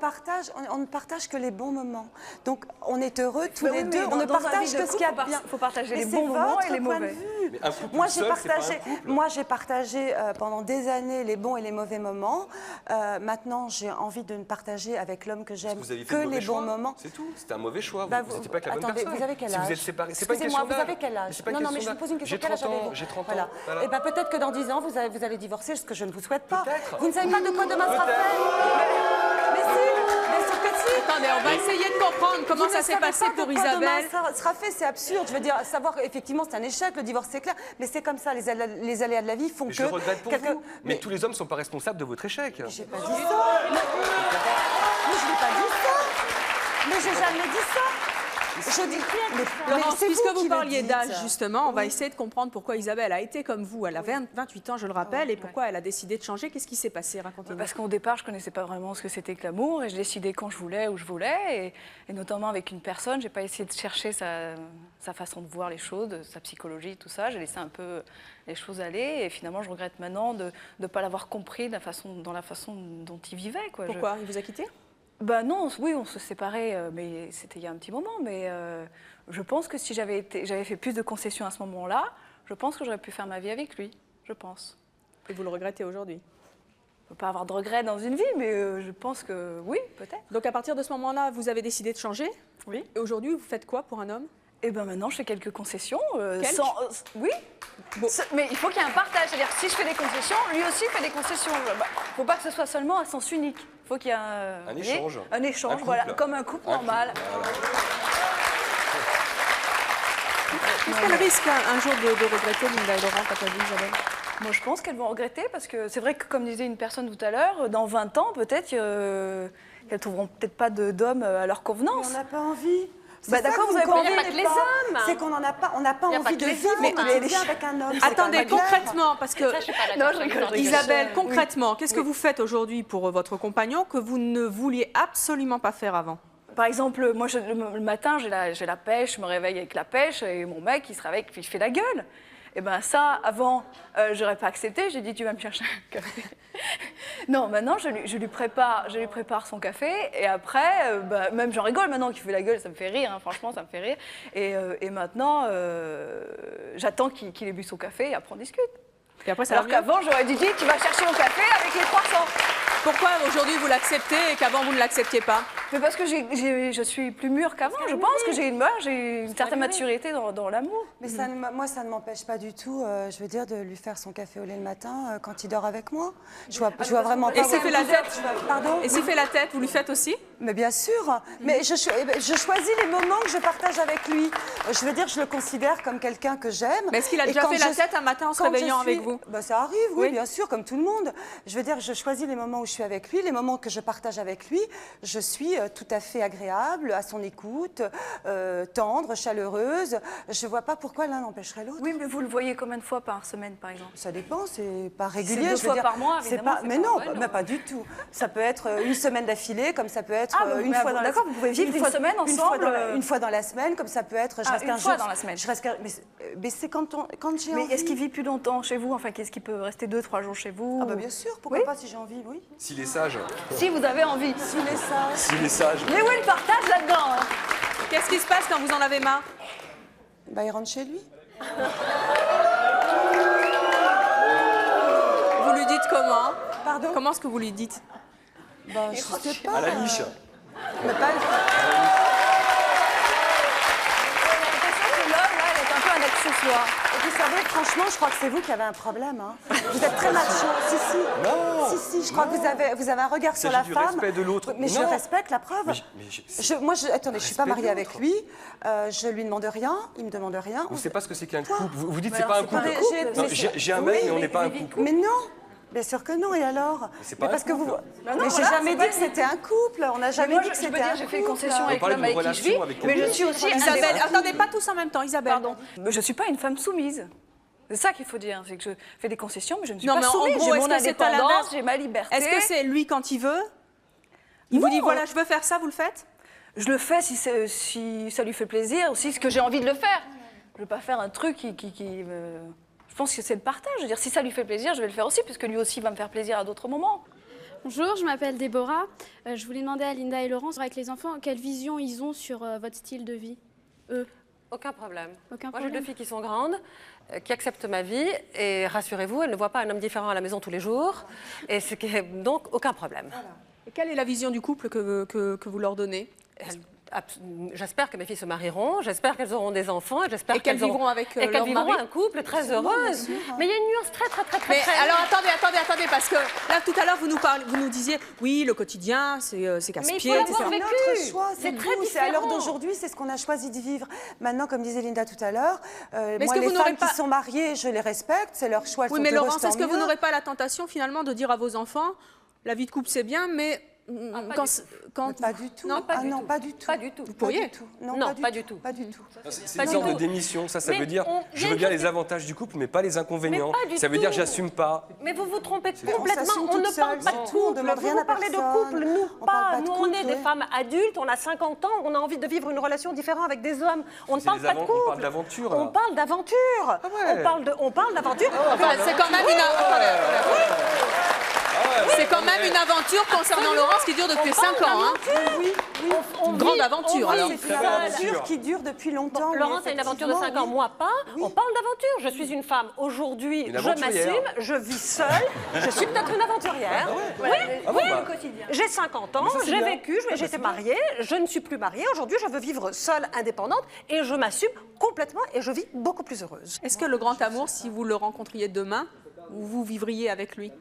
ne partage que les bons moments. Donc, on est heureux tous Mais les oui, mais deux. On ne dans un partage vie de que ce qu'il y a de couple, bien. il faut partager Mais les c'est bons moments et votre les point de mauvais. vue. Mais un couple Moi, tout j'ai seul, c'est pas un partagé, couple. pendant des années les bons et les mauvais moments. Maintenant, j'ai envie de ne partager avec l'homme que j'aime Vous avez fait que le mauvais les bons choix. moments. C'est tout. C'était un mauvais choix. Bah, Vous n'étiez pas avec la bonne attendez, personne. vous avez quel Si âge? vous êtes séparés, c'est pas une Excusez-moi, question vous avez d'âge. quel âge? C'est pas une Non, mais je question vous pose une d'âge. question. J'ai Quel âge 30 ans. avez-vous? J'ai 30 ans. Voilà. Voilà. Et ben peut-être que dans 10 ans, vous allez divorcer, ce que je ne vous souhaite pas. Peut-être. Vous ne savez pas de quoi demain sera Peut-être. fait. Mais si, bien sûr que si. Attendez, on va essayer de comprendre comment Vous ça ne s'est savez passé pas de pour quoi demain Isabelle. sera fait, c'est absurde. Je veux dire, savoir effectivement c'est un échec, le divorce c'est clair, mais c'est comme ça, les aléas de la vie font Mais que. je regrette pour quelqu'un- vous. Mais tous les hommes ne sont pas responsables de votre échec. J'ai pas dit ça. Mais je n'ai pas dit ça. Mais j'ai jamais dit ça. Je dis Laurence, c'est puisque vous vous qui le parliez dites. d'âge, justement, on va essayer de comprendre pourquoi Isabelle a été comme vous. Elle a 28 ans, je le rappelle, et pourquoi elle a décidé de changer. Qu'est-ce qui s'est passé? Racontez-nous. Parce qu'au départ, je ne connaissais pas vraiment ce que c'était que l'amour et je décidais quand je voulais, où je voulais. Et notamment avec une personne, je n'ai pas essayé de chercher sa façon de voir les choses, sa psychologie, tout ça. J'ai laissé un peu les choses aller et finalement, je regrette maintenant de ne pas l'avoir compris dans la façon dont il vivait. Quoi. Pourquoi? Il vous a quitté? Ben non, oui, on se séparait, mais c'était il y a un petit moment. Mais je pense que si j'avais fait plus de concessions à ce moment-là, je pense que j'aurais pu faire ma vie avec lui, je pense. Et vous le regrettez aujourd'hui? peut pas avoir de regrets dans une vie, mais je pense que oui, peut-être. Donc à partir de ce moment-là, vous avez décidé de changer. Oui. Et aujourd'hui, vous faites quoi pour un homme? Et ben maintenant, je fais quelques concessions. Quelques Oui. Bon. Mais il faut qu'il y ait un partage. C'est-à-dire que si je fais des concessions, lui aussi fait des concessions. Il ne faut pas que ce soit seulement à sens unique. Il faut qu'il y ait un échange. Un échange, voilà, comme un couple normal. Est-ce qu'elle risque un jour de regretter, Linda et Laurent, quand elle dit Isabelle? Moi, je pense qu'elles vont regretter parce que c'est vrai que, comme disait une personne tout à l'heure, dans 20 ans, peut-être qu'elles ne trouveront peut-être pas d'hommes à leur convenance. Mais on n'a pas envie. Bah d'accord, vous avez pas envie. Il n'y a pas que les hommes. C'est qu'on n'a pas, envie de vivre au quotidien avec un homme. Attendez, concrètement, parce que... Non, je rigole. Isabelle, concrètement, qu'est-ce que vous faites aujourd'hui pour votre compagnon que vous ne vouliez absolument pas faire avant? Par exemple, moi, le matin, j'ai la pêche, je me réveille avec la pêche, et mon mec, il se réveille, puis il fait la gueule. Et bien ça, avant, j'aurais pas accepté, j'ai dit tu vas me chercher un café. Non, maintenant, je lui prépare son café, et après, même j'en rigole maintenant qu'il fait la gueule, ça me fait rire, hein, franchement, ça me fait rire. Et maintenant, j'attends qu'il ait bu son café, et après on discute. Et après, ça alors qu'avant, j'aurais dit tu vas chercher mon café avec les croissants. Pourquoi aujourd'hui vous l'acceptez et qu'avant vous ne l'acceptiez pas? Mais parce que je suis plus mûre qu'avant, je pense que j'ai une certaine maturité dans l'amour. Mais moi, ça ne m'empêche pas du tout, je veux dire, de lui faire son café au lait le matin quand il dort avec moi. Je vois vraiment pas... Et s'il fait la tête? Pardon? Et s'il fait la tête, vous lui faites aussi? Mais bien sûr. Mais je choisis les moments que je partage avec lui. Je veux dire, je le considère comme quelqu'un que j'aime. Mais est-ce qu'il a déjà fait la tête un matin en se réveillant avec vous? Ça arrive, oui, bien sûr, comme tout le monde. Je veux dire, je choisis les moments où je suis avec lui, les moments que je partage avec lui. Je suis tout à fait agréable, à son écoute, tendre, chaleureuse. Je ne vois pas pourquoi l'un n'empêcherait l'autre. Oui, mais vous le voyez combien de fois par semaine, par exemple? Ça dépend, c'est pas régulier. C'est 2 fois par mois, évidemment. Mais non, pas du tout. Ça peut être une semaine d'affilée, comme ça peut être une fois dans la semaine. D'accord, vous pouvez vivre une semaine ensemble. Une fois dans la semaine, comme ça peut être... Je reste 15 jours. Une fois dans la semaine. Mais c'est quand j'ai envie. Mais est-ce qu'il vit plus longtemps chez vous? Enfin, qu'est-ce qu'il peut rester 2-3 jours chez vous? Ah bah bien sûr, pourquoi pas si j'ai envie, oui. S'il est sage. Si vous avez envie. S'il est sage. S'il est sage. Mais où est le partage là-dedans? Qu'est-ce qui se passe quand vous en avez marre? Bah il rentre chez lui. Vous lui dites comment? Pardon? Comment est-ce que vous lui dites? Bah je sais pas. À la niche. Mais pas... Un accessoire. Et vous savez, franchement, je crois que c'est vous qui avez un problème. Hein. Vous êtes très macho. Si. Non. Si, je crois que vous avez un regard sur la femme. Il s'agit du respect de l'autre. Mais je respecte la preuve. Attendez, je suis pas mariée avec lui. Je lui demande rien. Il me demande rien. Vous ne savez pas ce que c'est qu'un couple. Vous dites c'est pas un couple. J'ai un mec, mais on n'est pas un couple. Mais non. Bien sûr que non, et alors? C'est pas parce que vous. Mais j'ai jamais dit que c'était un couple. On n'a jamais dit que c'était un couple. J'ai fait une concession avec l'homme avec qui je vis, mais je suis aussi Isabelle, attendez pas tous en même temps, Isabelle. Pardon. Je suis pas une femme soumise. C'est ça qu'il faut dire, c'est que je fais des concessions, mais je ne suis pas soumise. J'ai mon indépendance, j'ai ma liberté. Est-ce que c'est lui quand il veut? Il vous dit voilà, je veux faire ça, vous le faites? Je le fais si ça lui fait plaisir, aussi ce que j'ai envie de le faire. Je ne veux pas faire un truc qui je pense que c'est le partage. Je veux dire, si ça lui fait plaisir, je vais le faire aussi, puisque lui aussi va me faire plaisir à d'autres moments. Bonjour, je m'appelle Déborah. Je voulais demander à Linda et Laurent, avec les enfants, quelle vision ils ont sur votre style de vie, eux? Aucun problème. Aucun Moi, problème. j'ai 2 filles qui sont grandes, qui acceptent ma vie, et rassurez-vous, elles ne voient pas un homme différent à la maison tous les jours, et donc aucun problème. Voilà. Et quelle est la vision du couple que vous leur donnez? J'espère que mes filles se marieront, j'espère qu'elles auront des enfants, j'espère qu'elles vivront avec leur mari. Vivront un couple très heureux. Mais il y a une nuance très. Alors attendez, parce que là tout à l'heure vous nous disiez oui le quotidien c'est casse-pied. Mais c'est notre choix, c'est très différent. À l'heure d'aujourd'hui, c'est ce qu'on a choisi de vivre. Maintenant, comme disait Linda tout à l'heure, moi les femmes qui sont mariées, je les respecte, c'est leur choix. Oui, mais Laurence, est-ce que vous n'aurez pas la tentation finalement de dire à vos enfants, la vie de couple c'est bien, mais pas du tout. Non, pas du tout. Pas du tout. Vous pourriez? Non, pas du tout. Pas du tout. C'est une sorte de démission, ça veut dire je veux bien les avantages du couple, mais pas les inconvénients. Ça veut dire j'assume pas. Mais vous vous trompez complètement. On ne parle pas de couple. Vous parlez de couple, nous pas. Nous, on est des femmes adultes, on a 50 ans, on a envie de vivre une relation différente avec des hommes. On ne parle pas de couple. On parle d'aventure. On parle d'aventure. On parle d'aventure. C'est quand même une... C'est quand même une aventure concernant Laurence qui dure depuis 5 ans. Hein. Oui, Une grande aventure, alors. C'est une aventure qui dure depuis longtemps. Bon, Laurence a une aventure de 5 ans, moi pas. On parle d'aventure. Je suis une femme. Aujourd'hui, je m'assume, je vis seule. Je suis peut-être une aventurière. Oui, j'ai 50 ans, j'ai vécu, j'étais mariée, je ne suis plus mariée. Aujourd'hui, je veux vivre seule, indépendante, et je m'assume complètement et je vis beaucoup plus heureuse. Est-ce que le grand amour, si vous le rencontriez demain, vous vivriez avec lui?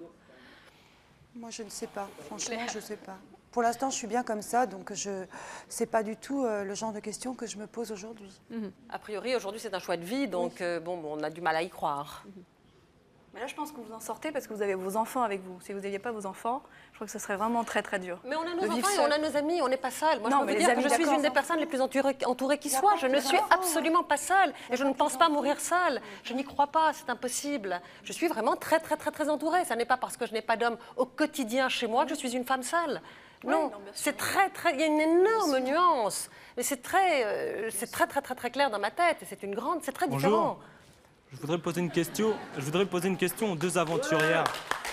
Moi, je ne sais pas. Franchement, je ne sais pas. Pour l'instant, je suis bien comme ça, donc c'est pas du tout le genre de questions que je me pose aujourd'hui. A priori, aujourd'hui, c'est un choix de vie, donc bon, on a du mal à y croire. Mais là, je pense que vous en sortez parce que vous avez vos enfants avec vous. Si vous n'aviez pas vos enfants, je crois que ce serait vraiment très très dur. Mais on a nos enfants et on a nos amis, on n'est pas seul. Moi, je peux vous dire que je suis une des personnes les plus entourées qui soient. Je ne suis absolument pas seule et je ne pense pas mourir seule. Je n'y crois pas, c'est impossible. Je suis vraiment très très très très entourée. Ça n'est pas parce que je n'ai pas d'homme au quotidien chez moi que je suis une femme seule. Non, c'est très très, il y a une énorme nuance. Mais c'est très très clair dans ma tête et c'est très différent. Je voudrais poser une question aux deux aventurières.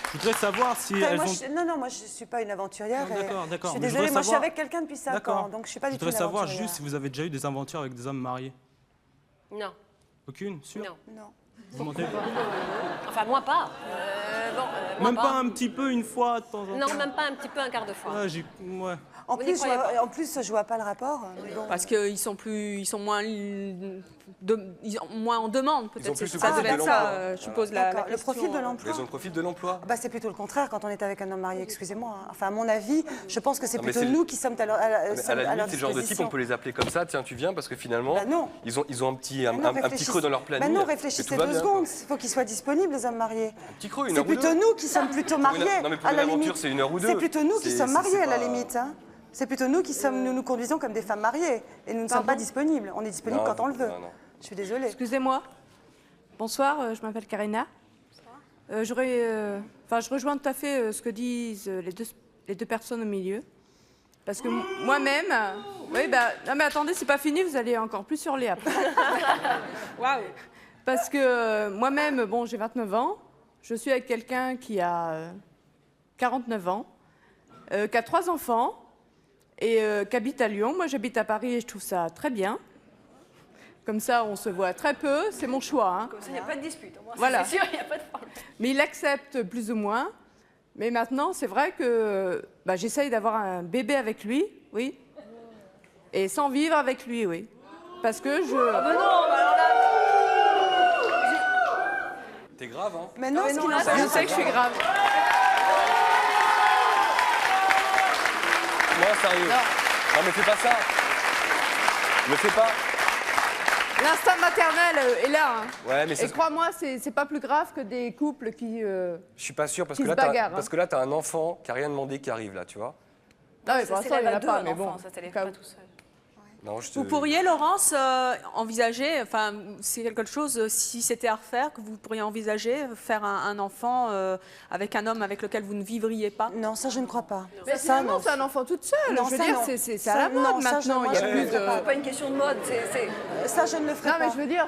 Je voudrais savoir si elles ont... Non, moi je ne suis pas une aventurière. D'accord. Je suis désolée, moi je suis avec quelqu'un depuis 5 ans, donc je ne suis pas du tout une aventurière. Je voudrais savoir juste si vous avez déjà eu des aventures avec des hommes mariés. Non. Aucune, sûr? Non. Vous mentez? Enfin, moi pas. Même pas un petit peu, une fois, de temps en temps? Non, même pas un petit peu, un quart de fois. Ouais. En plus, je vois pas le rapport. Mais bon. Parce qu'ils sont moins en demande, peut-être. Ça devait être ça, je suppose, la question. Le profil de l'emploi. Ils ont le profil de l'emploi. C'est plutôt le contraire quand on est avec un homme marié, excusez-moi. Enfin, à mon avis, je pense que c'est plutôt nous qui sommes à leur À la limite, c'est le genre de type, on peut les appeler comme ça. Tiens, tu viens, parce que finalement, ils ont un petit creux dans leur planning. Non, réfléchissez 2 secondes. Il faut qu'ils soient disponibles, les hommes mariés. Un petit creux, une C'est heure ou deux. plutôt nous qui sommes plutôt mariés. Non, mais pour une aventure, c'est 1 heure ou 2. C'est plutôt nous qui sommes mariés, à la limite. C'est plutôt nous qui sommes, nous conduisons comme des femmes mariées. Et nous ne sommes pas disponibles. On est disponible quand on le veut. Je suis désolée. Excusez-moi. Bonsoir, je m'appelle Karina. Je rejoins tout à fait ce que disent les deux personnes au milieu. Parce que moi-même... non mais attendez, c'est pas fini, vous allez encore plus hurler après. Waouh. Parce que moi-même, bon, j'ai 29 ans. Je suis avec quelqu'un qui a 49 ans. Qui a 3 enfants et qui habite à Lyon. Moi, j'habite à Paris et je trouve ça très bien. Comme ça, on se voit très peu. C'est mon choix. Hein. Comme ça, il n'y a pas de dispute. Au moins, voilà. c'est sûr, il n'y a pas de problème. Mais il accepte plus ou moins. Mais maintenant, c'est vrai que j'essaye d'avoir un bébé avec lui, oui. Et sans vivre avec lui, oui. Parce que je... Ah ben non, alors là... T'es grave, hein? Mais non, je sais que je suis grave. Non, sérieux. Non, mais fais pas ça. Ne fais pas. L'instinct maternel est là. Hein. Ouais, mais et crois-moi, c'est pas plus grave que des couples qui je suis pas sûr, parce que là, t'as un enfant qui a rien demandé qui arrive, là, tu vois. Non, mais pour l'instant, il n'y en a pas, mais bon. Ça s'élève pas tout seul. Non, Vous pourriez, Laurence, envisager, enfin, c'est quelque chose, si c'était à refaire, que vous pourriez envisager, faire un enfant avec un homme avec lequel vous ne vivriez pas? Non, ça, je ne crois pas. Mais finalement, c'est un enfant toute seule. Non, je veux dire, c'est à la mode maintenant. Il y a plus de... C'est pas une question de mode. Ça, je ne le ferai pas. Non, mais je veux dire,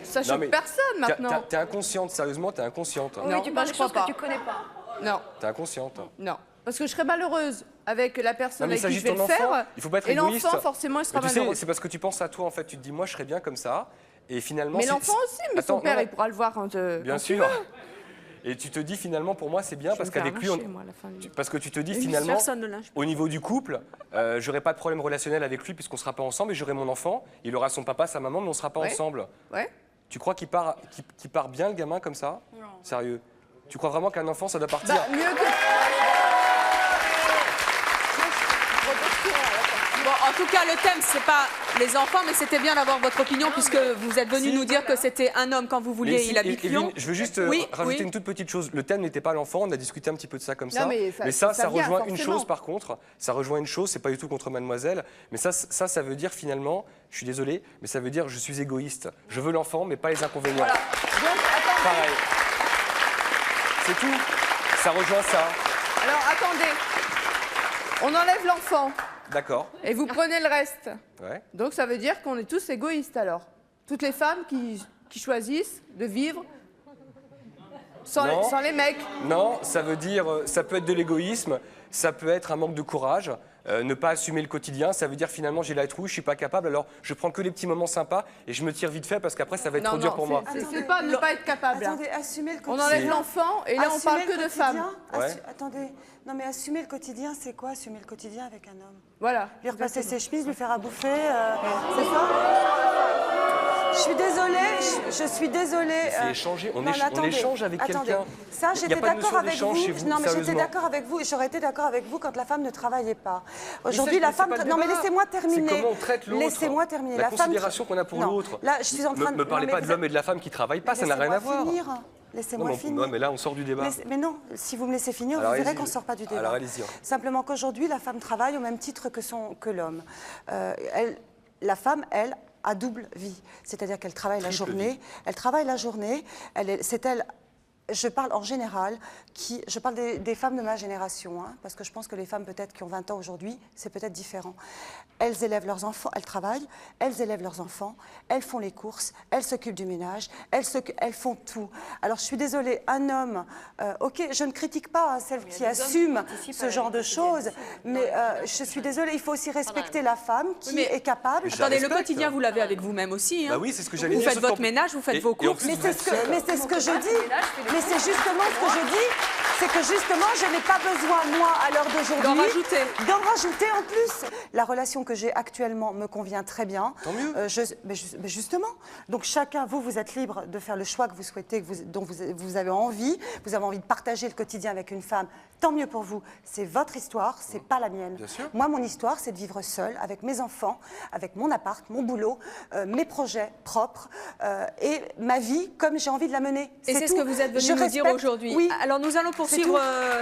ça choque personne maintenant. T'es inconsciente, sérieusement, t'es inconsciente. Oui, tu parles de choses que tu connais pas. Non. T'es inconsciente. Non. Parce que je serais malheureuse avec la personne avec qui je vais le enfant, faire. Il faut pas être et égoïste. l'enfant, forcément, il sera malheureux. C'est parce que tu penses à toi, en fait. Tu te dis, moi, je serais bien comme ça. Et finalement... Mais l'enfant aussi, mais son père, il pourra le voir quand bien sûr. Et tu te dis, finalement, pour moi, c'est bien, parce qu'avec lui... Parce que tu te dis, finalement, au niveau du couple, j'aurai pas de problème relationnel avec lui, puisqu'on sera pas ensemble, et j'aurai mon enfant, il aura son papa, sa maman, mais on sera pas ensemble. Ouais. Tu crois qu'il part bien, le gamin, comme ça? Non. Sérieux? Tu crois vraiment qu'un enfant, ça doit partir? Mieux que... Bon, en tout cas, le thème, c'est pas les enfants, mais c'était bien d'avoir votre opinion, puisque vous êtes venu nous dire que c'était un homme quand vous vouliez, il habite Lyon. Je veux juste rajouter une toute petite chose. Le thème n'était pas l'enfant, on a discuté un petit peu de ça comme ça. Non, mais ça vient, rejoint une forcément. chose par contre. Ça rejoint une chose, c'est pas du tout contre mademoiselle, mais ça veut dire finalement, je suis désolé, mais ça veut dire je suis égoïste. Je veux l'enfant, mais pas les inconvénients. Voilà. Donc, attendez. Pareil. C'est tout. Ça rejoint ça. Alors, attendez. On enlève l'enfant. D'accord. Et vous prenez le reste. Ouais. Donc ça veut dire qu'on est tous égoïstes alors. Toutes les femmes qui choisissent de vivre Sans les mecs. Non, ça veut dire, ça peut être de l'égoïsme, ça peut être un manque de courage, ne pas assumer le quotidien, ça veut dire finalement j'ai la trouille, je suis pas capable, alors je prends que les petits moments sympas et je me tire vite fait parce qu'après ça va être trop dur pour moi. C'est pas ne pas être capable. Attendez, assumer le quotidien. On enlève l'enfant et là on parle que de femmes. Attendez, non mais assumer le quotidien, c'est quoi assumer le quotidien avec un homme? Voilà. Lui repasser ses chemises, lui faire à bouffer, c'est ça? Je suis désolée. C'est échanger, on échange avec quelqu'un. Ça, Il y a j'étais pas de d'accord notion avec d'échange vous. chez vous, Non, mais j'étais sérieusement. d'accord avec vous. J'aurais été d'accord avec vous quand la femme ne travaillait pas. Mais Aujourd'hui, ça, la femme. c'est pas le Non, mais débat. laissez-moi C'est terminer. comment on traite l'autre. Laissez-moi terminer. La La femme. considération qu'on a pour Non. l'autre. Là, je suis en train de. Me parlez non, pas mais de vous l'homme et de la femme qui travaillent pas, ça n'a rien à voir. Laissez-moi finir. Non, mais là, on sort du débat. Mais non, si vous me laissez finir, Alors, vous verrez allez-y. qu'on ne sort pas du débat. Alors, allez-y. Simplement qu'aujourd'hui, la femme travaille au même titre que l'homme. La femme, elle, a double vie. C'est-à-dire qu'elle travaille la journée. Elle travaille la journée. C'est elle. Je parle en général, je parle des femmes de ma génération, hein, parce que je pense que les femmes peut-être qui ont 20 ans aujourd'hui, c'est peut-être différent. Elles élèvent leurs enfants, elles travaillent, elles élèvent leurs enfants, elles font les courses, elles s'occupent du ménage, elles font tout. Alors je suis désolée, un homme, ok, je ne critique pas hein, celles qui assument ce genre de choses, mais je suis désolée, il faut aussi respecter la femme qui est capable. Attendez, le quotidien, vous l'avez avec vous-même aussi. Hein. Bah oui, c'est ce que j'allais vous dire. Faites votre ménage, vous faites vos courses. Mais c'est ce que je dis. Mais c'est justement ce que je dis, c'est que justement, je n'ai pas besoin, moi, à l'heure d'aujourd'hui, d'en rajouter en plus. La relation que j'ai actuellement me convient très bien. Tant mieux. Mais justement. Donc chacun, vous êtes libre de faire le choix que vous souhaitez, dont vous avez envie. Vous avez envie de partager le quotidien avec une femme. Tant mieux pour vous. C'est votre histoire, c'est pas la mienne. Bien sûr. Moi, mon histoire, c'est de vivre seule, avec mes enfants, avec mon appart, mon boulot, mes projets propres et ma vie comme j'ai envie de la mener. Et c'est ce que vous êtes venu nous dire aujourd'hui. Oui. Alors nous allons poursuivre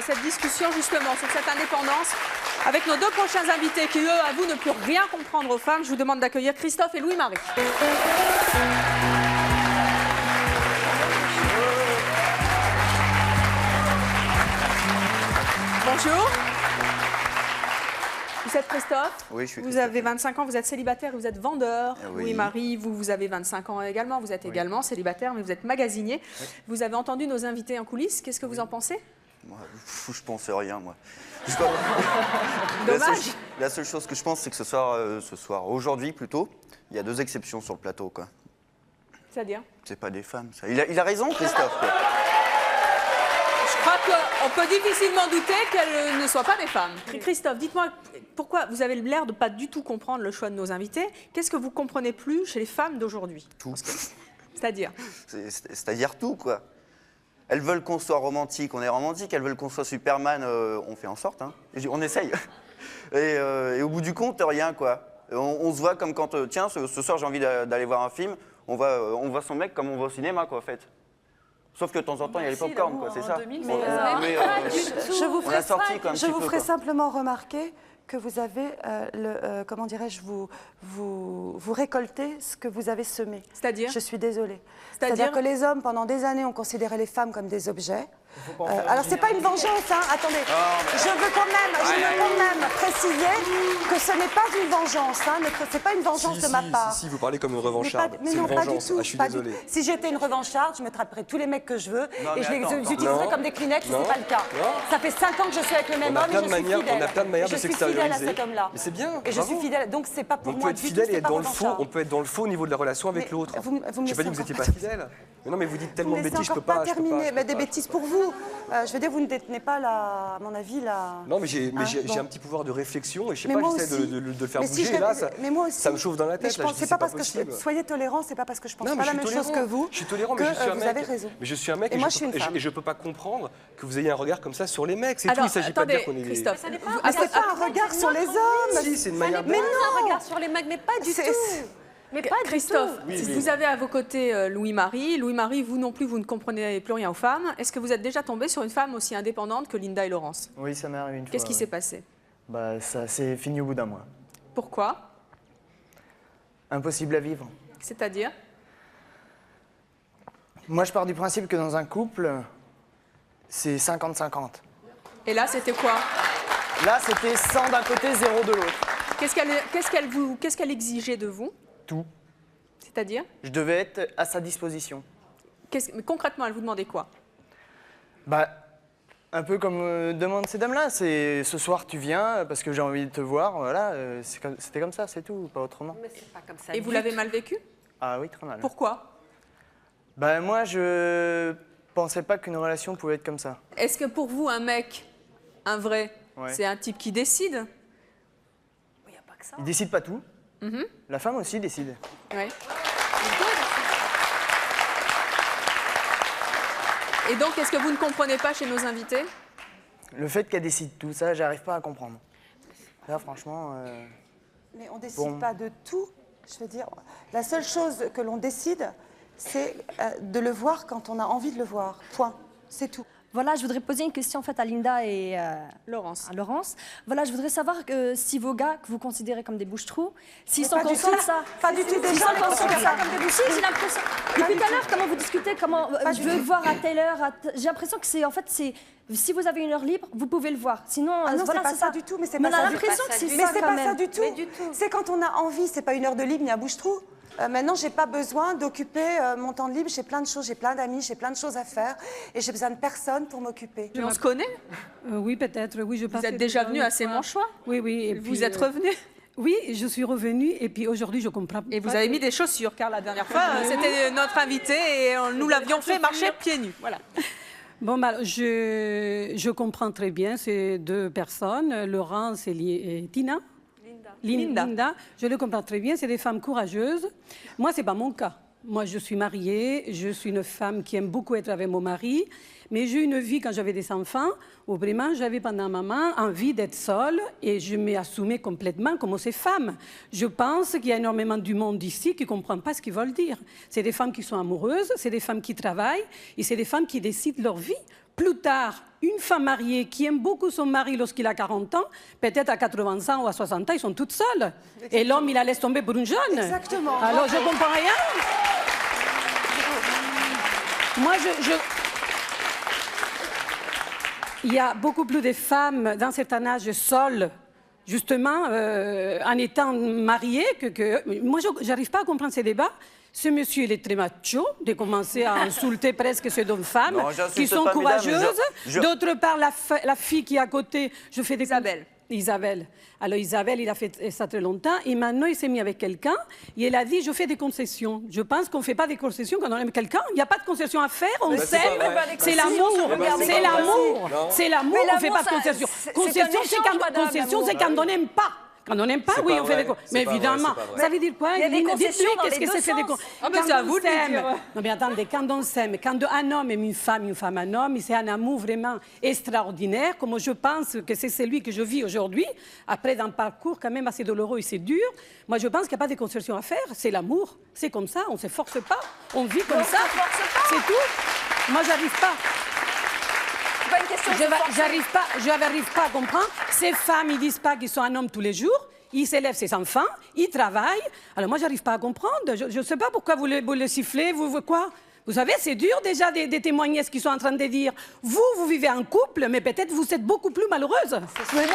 cette discussion justement sur cette indépendance avec nos deux prochains invités qui, eux, avouent ne plus rien comprendre aux femmes. Je vous demande d'accueillir Christophe et Louis-Marie. Bonjour. Vous êtes Christophe? Oui, je suis Vous Christophe. avez 25 ans, vous êtes célibataire et vous êtes vendeur. Oui. Louis-Marie, vous avez 25 ans également, vous êtes également célibataire, mais vous êtes magasinier. Oui. Vous avez entendu nos invités en coulisses, qu'est-ce que vous en pensez? Moi, je pense rien, moi. Dommage. La seule chose que je pense, c'est que ce soir, aujourd'hui plutôt, il y a deux exceptions sur le plateau, quoi. C'est-à-dire? C'est pas des femmes, ça. Il a raison, Christophe, quoi. Je crois qu'on peut difficilement douter qu'elles ne soient pas des femmes. Christophe, dites-moi, pourquoi vous avez l'air de pas du tout comprendre le choix de nos invités? Qu'est-ce que vous comprenez plus chez les femmes d'aujourd'hui? Tout. C'est-à-dire? C'est-à-dire tout, quoi. Elles veulent qu'on soit romantique, on est romantique. Elles veulent qu'on soit Superman, on fait en sorte, hein. On essaye. Et au bout du compte, rien, quoi. On se voit comme quand, tiens, ce soir j'ai envie d'aller voir un film, on voit son mec comme on va au cinéma, quoi, en fait. Sauf que de temps en temps, il y a les pop-corn, quoi, c'est ça. Je vous ferai simplement remarquer que vous avez, comment dirais-je, vous récoltez ce que vous avez semé. C'est-à-dire? Je suis désolée. C'est-à-dire C'est-à-dire que les hommes, pendant des années, ont considéré les femmes comme des objets. Alors, c'est pas une vengeance, hein, attendez. Je veux quand même préciser que ce n'est pas une vengeance, hein, c'est pas une vengeance de ma part. Si, vous parlez comme une revancharde. Mais C'est non, une pas du vengeance. tout. Ah, je suis pas désolé. du tout. Si j'étais une revancharde, je me traperais tous les mecs que je veux et je les utiliserais Non. comme des Kleenex, Non. c'est pas le cas. Non. Ça fait 5 ans que je suis avec le même On a homme et plein je de suis manières- fidèle. on a plein de manières Et de je suis fidèle à s'extérioriser. cet homme-là. Mais c'est bien, Et je bravo. suis fidèle, donc c'est pas pour On moi peut être du tout, fidèle et c'est être pas dans le faux. revancharde. On peut être dans le faux au niveau de la relation avec l'autre. vous me Je n'ai pas dit laissez que vous n'étiez pas encore fidèle. Mais non, mais vous dites Vous tellement me de laissez bêtises, je peux encore pas. pas je peux terminer, je mais peux des pas. bêtises pour vous. Je veux dire, vous ne détenez pas, à mon avis, la... Non, mais j'ai Bon. un petit pouvoir de réflexion et je sais Mais pas, moi j'essaie aussi. de le faire Mais si bouger. je- Et là, mais moi aussi. ça me chauffe dans la Mais tête. je Là, pense, je dis, c'est c'est pas pas parce que possible. soyez tolérants, c'est pas parce que je pense Non, pas mais la je même suis chose que tolérant. vous. Je suis tolérant, que mais je suis un vous mec. avez raison. Mais je suis un mec Et moi, je suis une et femme. je peux pas comprendre que vous ayez un regard comme ça sur les mecs. C'est tout. Alors, Il s'agit pas de dire qu'on est des. Christophe, Mais c'est pas un regard sur les hommes. Si, c'est une manière de. Mais un non. regard sur les mecs, mais pas du tout. Mais pas Christophe, Oui, si oui. vous avez à vos côtés Louis-Marie. Louis-Marie, vous non plus, vous ne comprenez plus rien aux femmes. Est-ce que vous êtes déjà tombé sur une femme aussi indépendante que Linda et Laurence? Oui, ça m'est arrivé une fois. Qu'est-ce qui s'est passé? Bah, ça s'est fini au bout d'un mois. Pourquoi? Impossible à vivre. C'est-à-dire? Moi, je pars du principe que dans un couple, c'est 50-50. Et là, c'était quoi? Là, c'était 100 d'un côté, 0 de l'autre. Qu'est-ce qu'elle exigeait de vous? Tout. C'est-à-dire? Je devais être à sa disposition. Mais concrètement, elle vous demandait quoi? Bah, un peu comme demandent ces dames-là. C'est ce soir tu viens parce que j'ai envie de te voir. Voilà, c'était comme ça, c'est tout, pas autrement. Mais c'est pas comme ça. Et vous l'avez mal vécu? Ah oui, très mal. Pourquoi? Bah moi, je pensais pas qu'une relation pouvait être comme ça. Est-ce que pour vous, un mec, un vrai, Ouais. c'est un type qui décide? Il décide pas tout. Mhm. La femme aussi décide. Ouais. Et donc, qu'est-ce que vous ne comprenez pas chez nos invités? Le fait qu'elle décide tout ça, j'arrive pas à comprendre. Là, franchement... Mais on ne décide bon. pas de tout. Je veux dire, la seule chose que l'on décide, c'est de le voir quand on a envie de le voir. Point. C'est tout. Voilà, je voudrais poser une question en fait à Linda et Laurence. À Laurence. Voilà, je voudrais savoir si vos gars que vous considérez comme des bouches-trous, s'ils Mais sont pas du conscients tout. de ça. Pas du tout, S'ils déjà, sont on conscients de considère ça ça comme des Si, j'ai l'impression. Depuis tout à l'heure, comment vous discutez, comment je veux le voir à telle heure. J'ai l'impression que c'est en fait c'est. Si vous avez une heure libre, vous pouvez le voir. Sinon, Ah non, voilà, c'est pas ça du tout. Mais c'est pas on a ça du l'impression tout. que c'est Mais ça c'est quand pas même. ça du tout. C'est quand on a envie. C'est pas une heure de libre ni un bouche-trou. Maintenant, j'ai pas besoin d'occuper mon temps de libre. J'ai plein de choses, j'ai plein d'amis, j'ai plein de choses à faire, et j'ai besoin de personne pour m'occuper. Mais on se connaît? Oui, peut-être. Oui, je Vous êtes déjà venu à Sémanchois? Oui, oui. Et Vous puis, êtes revenu? Oui, je suis revenue et puis aujourd'hui, je comprends. Et vous avez mis des chaussures, car la dernière fois, Oui. c'était notre invité et nous l'avions fait marcher pieds nus. Voilà. Bon, bah, je comprends très bien ces deux personnes, Laurence et Tina. Linda. Je le comprends très bien, c'est des femmes courageuses. Moi, ce n'est pas mon cas. Moi, je suis mariée, je suis une femme qui aime beaucoup être avec mon mari, mais j'ai eu une vie quand j'avais des enfants où vraiment j'avais pendant ma main envie d'être seule et je m'ai assumée complètement comme ces femmes. Je pense qu'il y a énormément du monde ici qui ne comprend pas ce qu'ils veulent dire. C'est des femmes qui sont amoureuses, c'est des femmes qui travaillent et c'est des femmes qui décident leur vie. Plus tard, une femme mariée qui aime beaucoup son mari lorsqu'il a 40 ans, peut-être à 80 ans ou à 60 ans, ils sont toutes seules. Et l'homme, il la laisse tomber pour une jeune. Exactement. Alors, je ne comprends rien. Moi, il y a beaucoup plus de femmes d'un certain âge seules, justement, en étant mariées, que... Moi, je n'arrive pas à comprendre ces débats. Ce monsieur, il est très macho, de commencer à insulter presque ces deux femmes Non, j'insulte qui sont pas, mesdames, courageuses. D'autre part, la fille qui est à côté, je fais des... Isabelle. Alors Isabelle, il a fait ça très longtemps et maintenant il s'est mis avec quelqu'un et elle a dit je fais des concessions. Je pense qu'on ne fait pas des concessions quand on aime quelqu'un. Il n'y a pas de concessions à faire, on s'aime, c'est l'amour. C'est l'amour. C'est l'amour, on ne fait pas de concessions. Concessions, c'est quand on n'aime pas. Quand on n'aime pas, oui, on fait des concessions. Mais évidemment, ça veut dire quoi? Il y a des concessions dans les deux sens. Ah, mais c'est à vous de le dire. Non, mais attendez, quand on s'aime, quand un homme aime une femme un homme, c'est un amour vraiment extraordinaire, comme je pense que c'est celui que je vis aujourd'hui, après un parcours quand même assez douloureux et c'est dur. Moi, je pense qu'il n'y a pas de concessions à faire, c'est l'amour, c'est comme ça, on ne se force pas, on vit comme ça, c'est tout. Moi, j'arrive pas. Pas une question Je n'arrive pas à comprendre. Ces femmes, ils ne disent pas qu'ils sont un homme tous les jours. Ils s'élèvent ses enfants, ils travaillent. Alors moi, je n'arrive pas à comprendre. Je ne sais pas pourquoi vous le sifflez. Vous quoi? Vous savez, c'est dur déjà de témoigner ce qu'ils sont en train de dire. Vous vivez en couple, mais peut-être vous êtes beaucoup plus malheureuse. Mais non.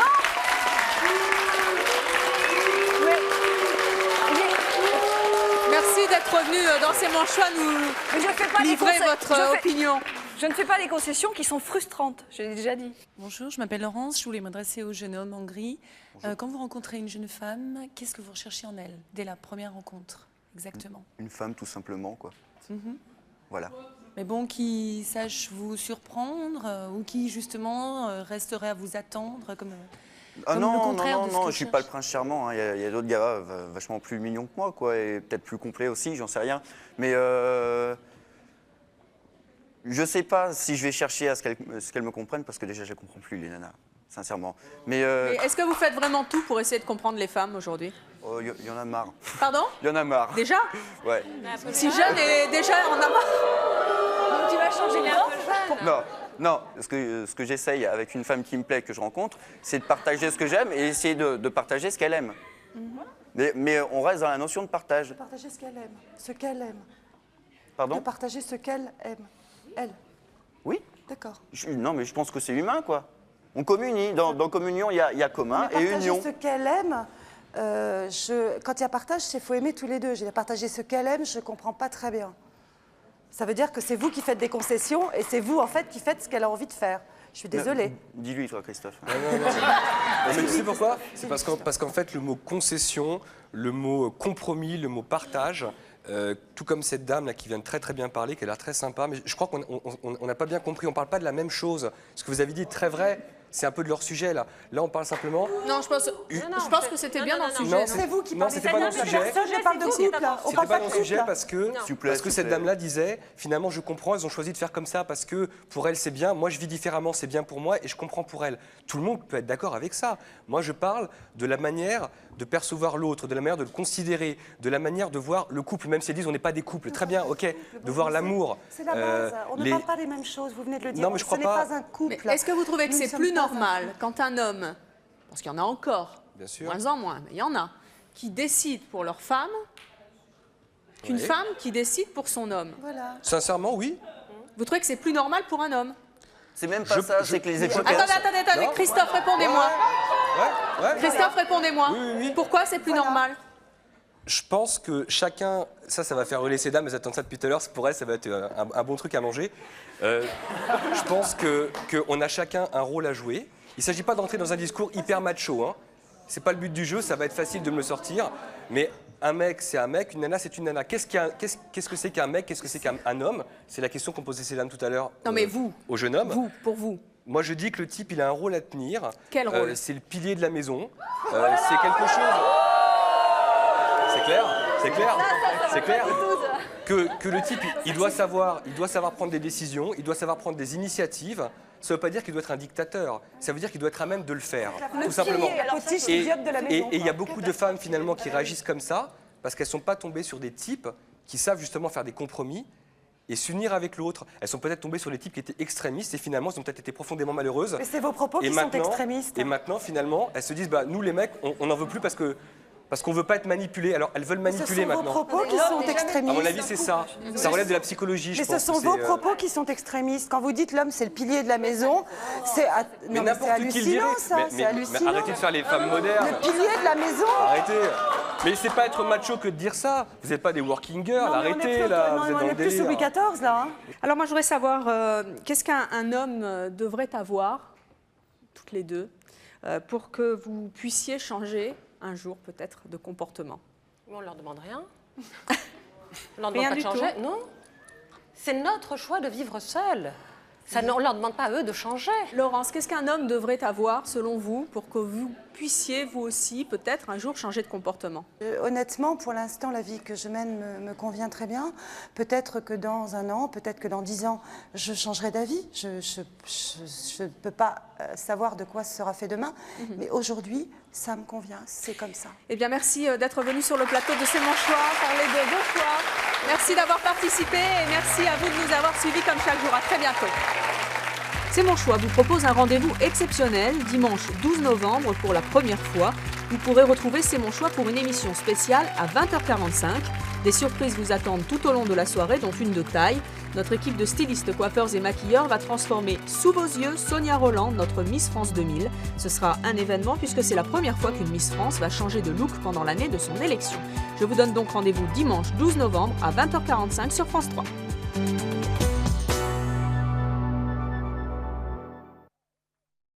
Merci d'être venu dans Sémanchois nous livrer votre opinion. Je ne fais pas des concessions qui sont frustrantes, je l'ai déjà dit. Bonjour, je m'appelle Laurence, je voulais m'adresser au jeune homme en gris. Quand vous rencontrez une jeune femme, qu'est-ce que vous recherchez en elle, dès la première rencontre, exactement? Une femme, tout simplement, quoi. Voilà. Mais bon, qui sache vous surprendre ou qui, justement, resterait à vous attendre comme Ah le non, contraire non, de ce non, que je suis cherche. pas le prince charmant. Il y a d'autres gars vachement plus mignons que moi, quoi, et peut-être plus complets aussi, j'en sais rien. Mais je sais pas si je vais chercher à ce qu'elles me comprennent, parce que déjà, je les comprends plus, les nanas, sincèrement. Mais Est-ce que vous faites vraiment tout pour essayer de comprendre les femmes aujourd'hui? il y en a marre. Pardon? Il y en a marre. Déjà? Ouais. Si jeune et déjà on a marre. Donc tu vas changer les prof? Non, non. Ce que j'essaye avec une femme qui me plaît, que je rencontre, c'est de partager ce que j'aime et essayer de partager ce qu'elle aime. Mais on reste dans la notion de partage. De partager ce qu'elle aime. Ce qu'elle aime. Pardon? De partager ce qu'elle aime. Elle. Oui. D'accord. Non, mais je pense que c'est humain, quoi. On communie. Dans communion, il y a commun et union. Partager ce qu'elle aime, quand il y a partage, il faut aimer tous les deux. J'ai partagé ce qu'elle aime, je ne comprends pas très bien. Ça veut dire que c'est vous qui faites des concessions et c'est vous, en fait, qui faites ce qu'elle a envie de faire. Je suis désolée. Dis-lui, toi, Christophe. Mais tu sais pourquoi? C'est parce qu'en fait, le mot concession, le mot compromis, le mot partage, tout comme cette dame là qui vient de très très bien parler, qui a l'air très sympa, mais je crois qu'on n'a pas bien compris, on ne parle pas de la même chose. Ce que vous avez dit est très vrai, c'est un peu de leur sujet là. Là, on parle simplement... Non, je pense que c'était bien dans le sujet. C'est vous qui non, parlez. c'était pas dans le sujet. Je parle de couple. On parle pas pas dans de le sujet couple. parce que cette dame-là disait, finalement, je comprends, elles ont choisi de faire comme ça parce que pour elles, c'est bien. Moi, je vis différemment, c'est bien pour moi et je comprends pour elles. Tout le monde peut être d'accord avec ça. Moi, je parle de la manière de percevoir l'autre, de la manière de le considérer, de la manière de voir le couple, même si elles disent on n'est pas des couples. Très bien, ok, de voir l'amour. C'est la base. On ne parle pas des mêmes choses, vous venez de le dire. Non, mais je crois Ce n'est pas un couple. Est-ce que vous trouvez que c'est plus normal quand un homme, parce qu'il y en a encore, bien sûr, moins en moins, mais il y en a, qui décident pour leur femme, qu'une femme qui décide pour son homme? Voilà. Sincèrement, oui. Vous trouvez que c'est plus normal pour un homme? C'est même pas ça, c'est que les époques... Attendez, Christophe, répondez-moi. Christophe, répondez-moi. Oui. Pourquoi c'est plus normal? Je pense que chacun, ça va faire relayer ces dames, elles attendent ça depuis tout à l'heure, pour elles ça va être un bon truc à manger. Je pense qu'on a chacun un rôle à jouer. Il ne s'agit pas d'entrer dans un discours hyper macho. Hein. Ce n'est pas le but du jeu, ça va être facile de me le sortir. Mais un mec, c'est un mec, une nana, c'est une nana. Qu'est-ce que c'est qu'un mec? Qu'est-ce que c'est qu'un homme? C'est la question qu'on posait ces dames tout à l'heure au jeune homme. Pour vous. Moi, je dis que le type, il a un rôle à tenir. Quel rôle? C'est le pilier de la maison. C'est quelque chose... C'est clair que le type, il doit savoir prendre des décisions, il doit savoir prendre des initiatives. Ça ne veut pas dire qu'il doit être un dictateur, ça veut dire qu'il doit être à même de le faire, tout simplement. Et il y a beaucoup de femmes finalement qui réagissent comme ça, parce qu'elles ne sont pas tombées sur des types qui savent justement faire des compromis et s'unir avec l'autre. Elles sont peut-être tombées sur des types qui étaient extrémistes et finalement, elles ont peut-être été profondément malheureuses. Mais c'est vos propos qui sont extrémistes. Et maintenant, finalement, elles se disent, bah, nous les mecs, on n'en veut plus parce qu'on ne veut pas être manipulé. Alors, elles veulent manipuler maintenant. Ce sont vos propos qui sont extrémistes. À mon avis, c'est ça. Ça relève de la psychologie, je pense. Mais ce sont vos propos qui sont extrémistes. Quand vous dites l'homme, c'est le pilier de la maison, c'est hallucinant, ça. C'est hallucinant. Mais arrêtez de faire les femmes modernes. Le pilier de la maison. Arrêtez. Mais c'est pas être macho que de dire ça. Vous n'êtes pas des working girls. Arrêtez, là. Vous êtes dans le délire. On est plus Louis XIV, là. Alors, moi, je voudrais savoir, qu'est-ce qu'un homme devrait avoir, toutes les deux, pour que vous puissiez changer un jour peut-être de comportement? On ne leur demande rien. On ne leur demande pas de changer. Non. C'est notre choix de vivre seul. On ne leur demande pas à eux de changer. Laurence, qu'est-ce qu'un homme devrait avoir, selon vous, pour que vous puissiez, vous aussi, peut-être un jour changer de comportement? Honnêtement, pour l'instant, la vie que je mène me convient très bien. Peut-être que dans un an, peut-être que dans 10 ans, je changerai d'avis. Je ne peux pas savoir de quoi sera fait demain. Mais aujourd'hui, ça me convient. C'est comme ça. Eh bien, merci d'être venu sur le plateau de C'est mon choix, parler de vos choix. Merci d'avoir participé et merci à vous de nous avoir suivis comme chaque jour. À très bientôt. C'est mon choix vous propose un rendez-vous exceptionnel dimanche 12 novembre pour la première fois. Vous pourrez retrouver C'est mon choix pour une émission spéciale à 20h45. Des surprises vous attendent tout au long de la soirée, dont une de taille. Notre équipe de stylistes, coiffeurs et maquilleurs va transformer sous vos yeux Sonia Roland, notre Miss France 2000. Ce sera un événement puisque c'est la première fois qu'une Miss France va changer de look pendant l'année de son élection. Je vous donne donc rendez-vous dimanche 12 novembre à 20h45 sur France 3.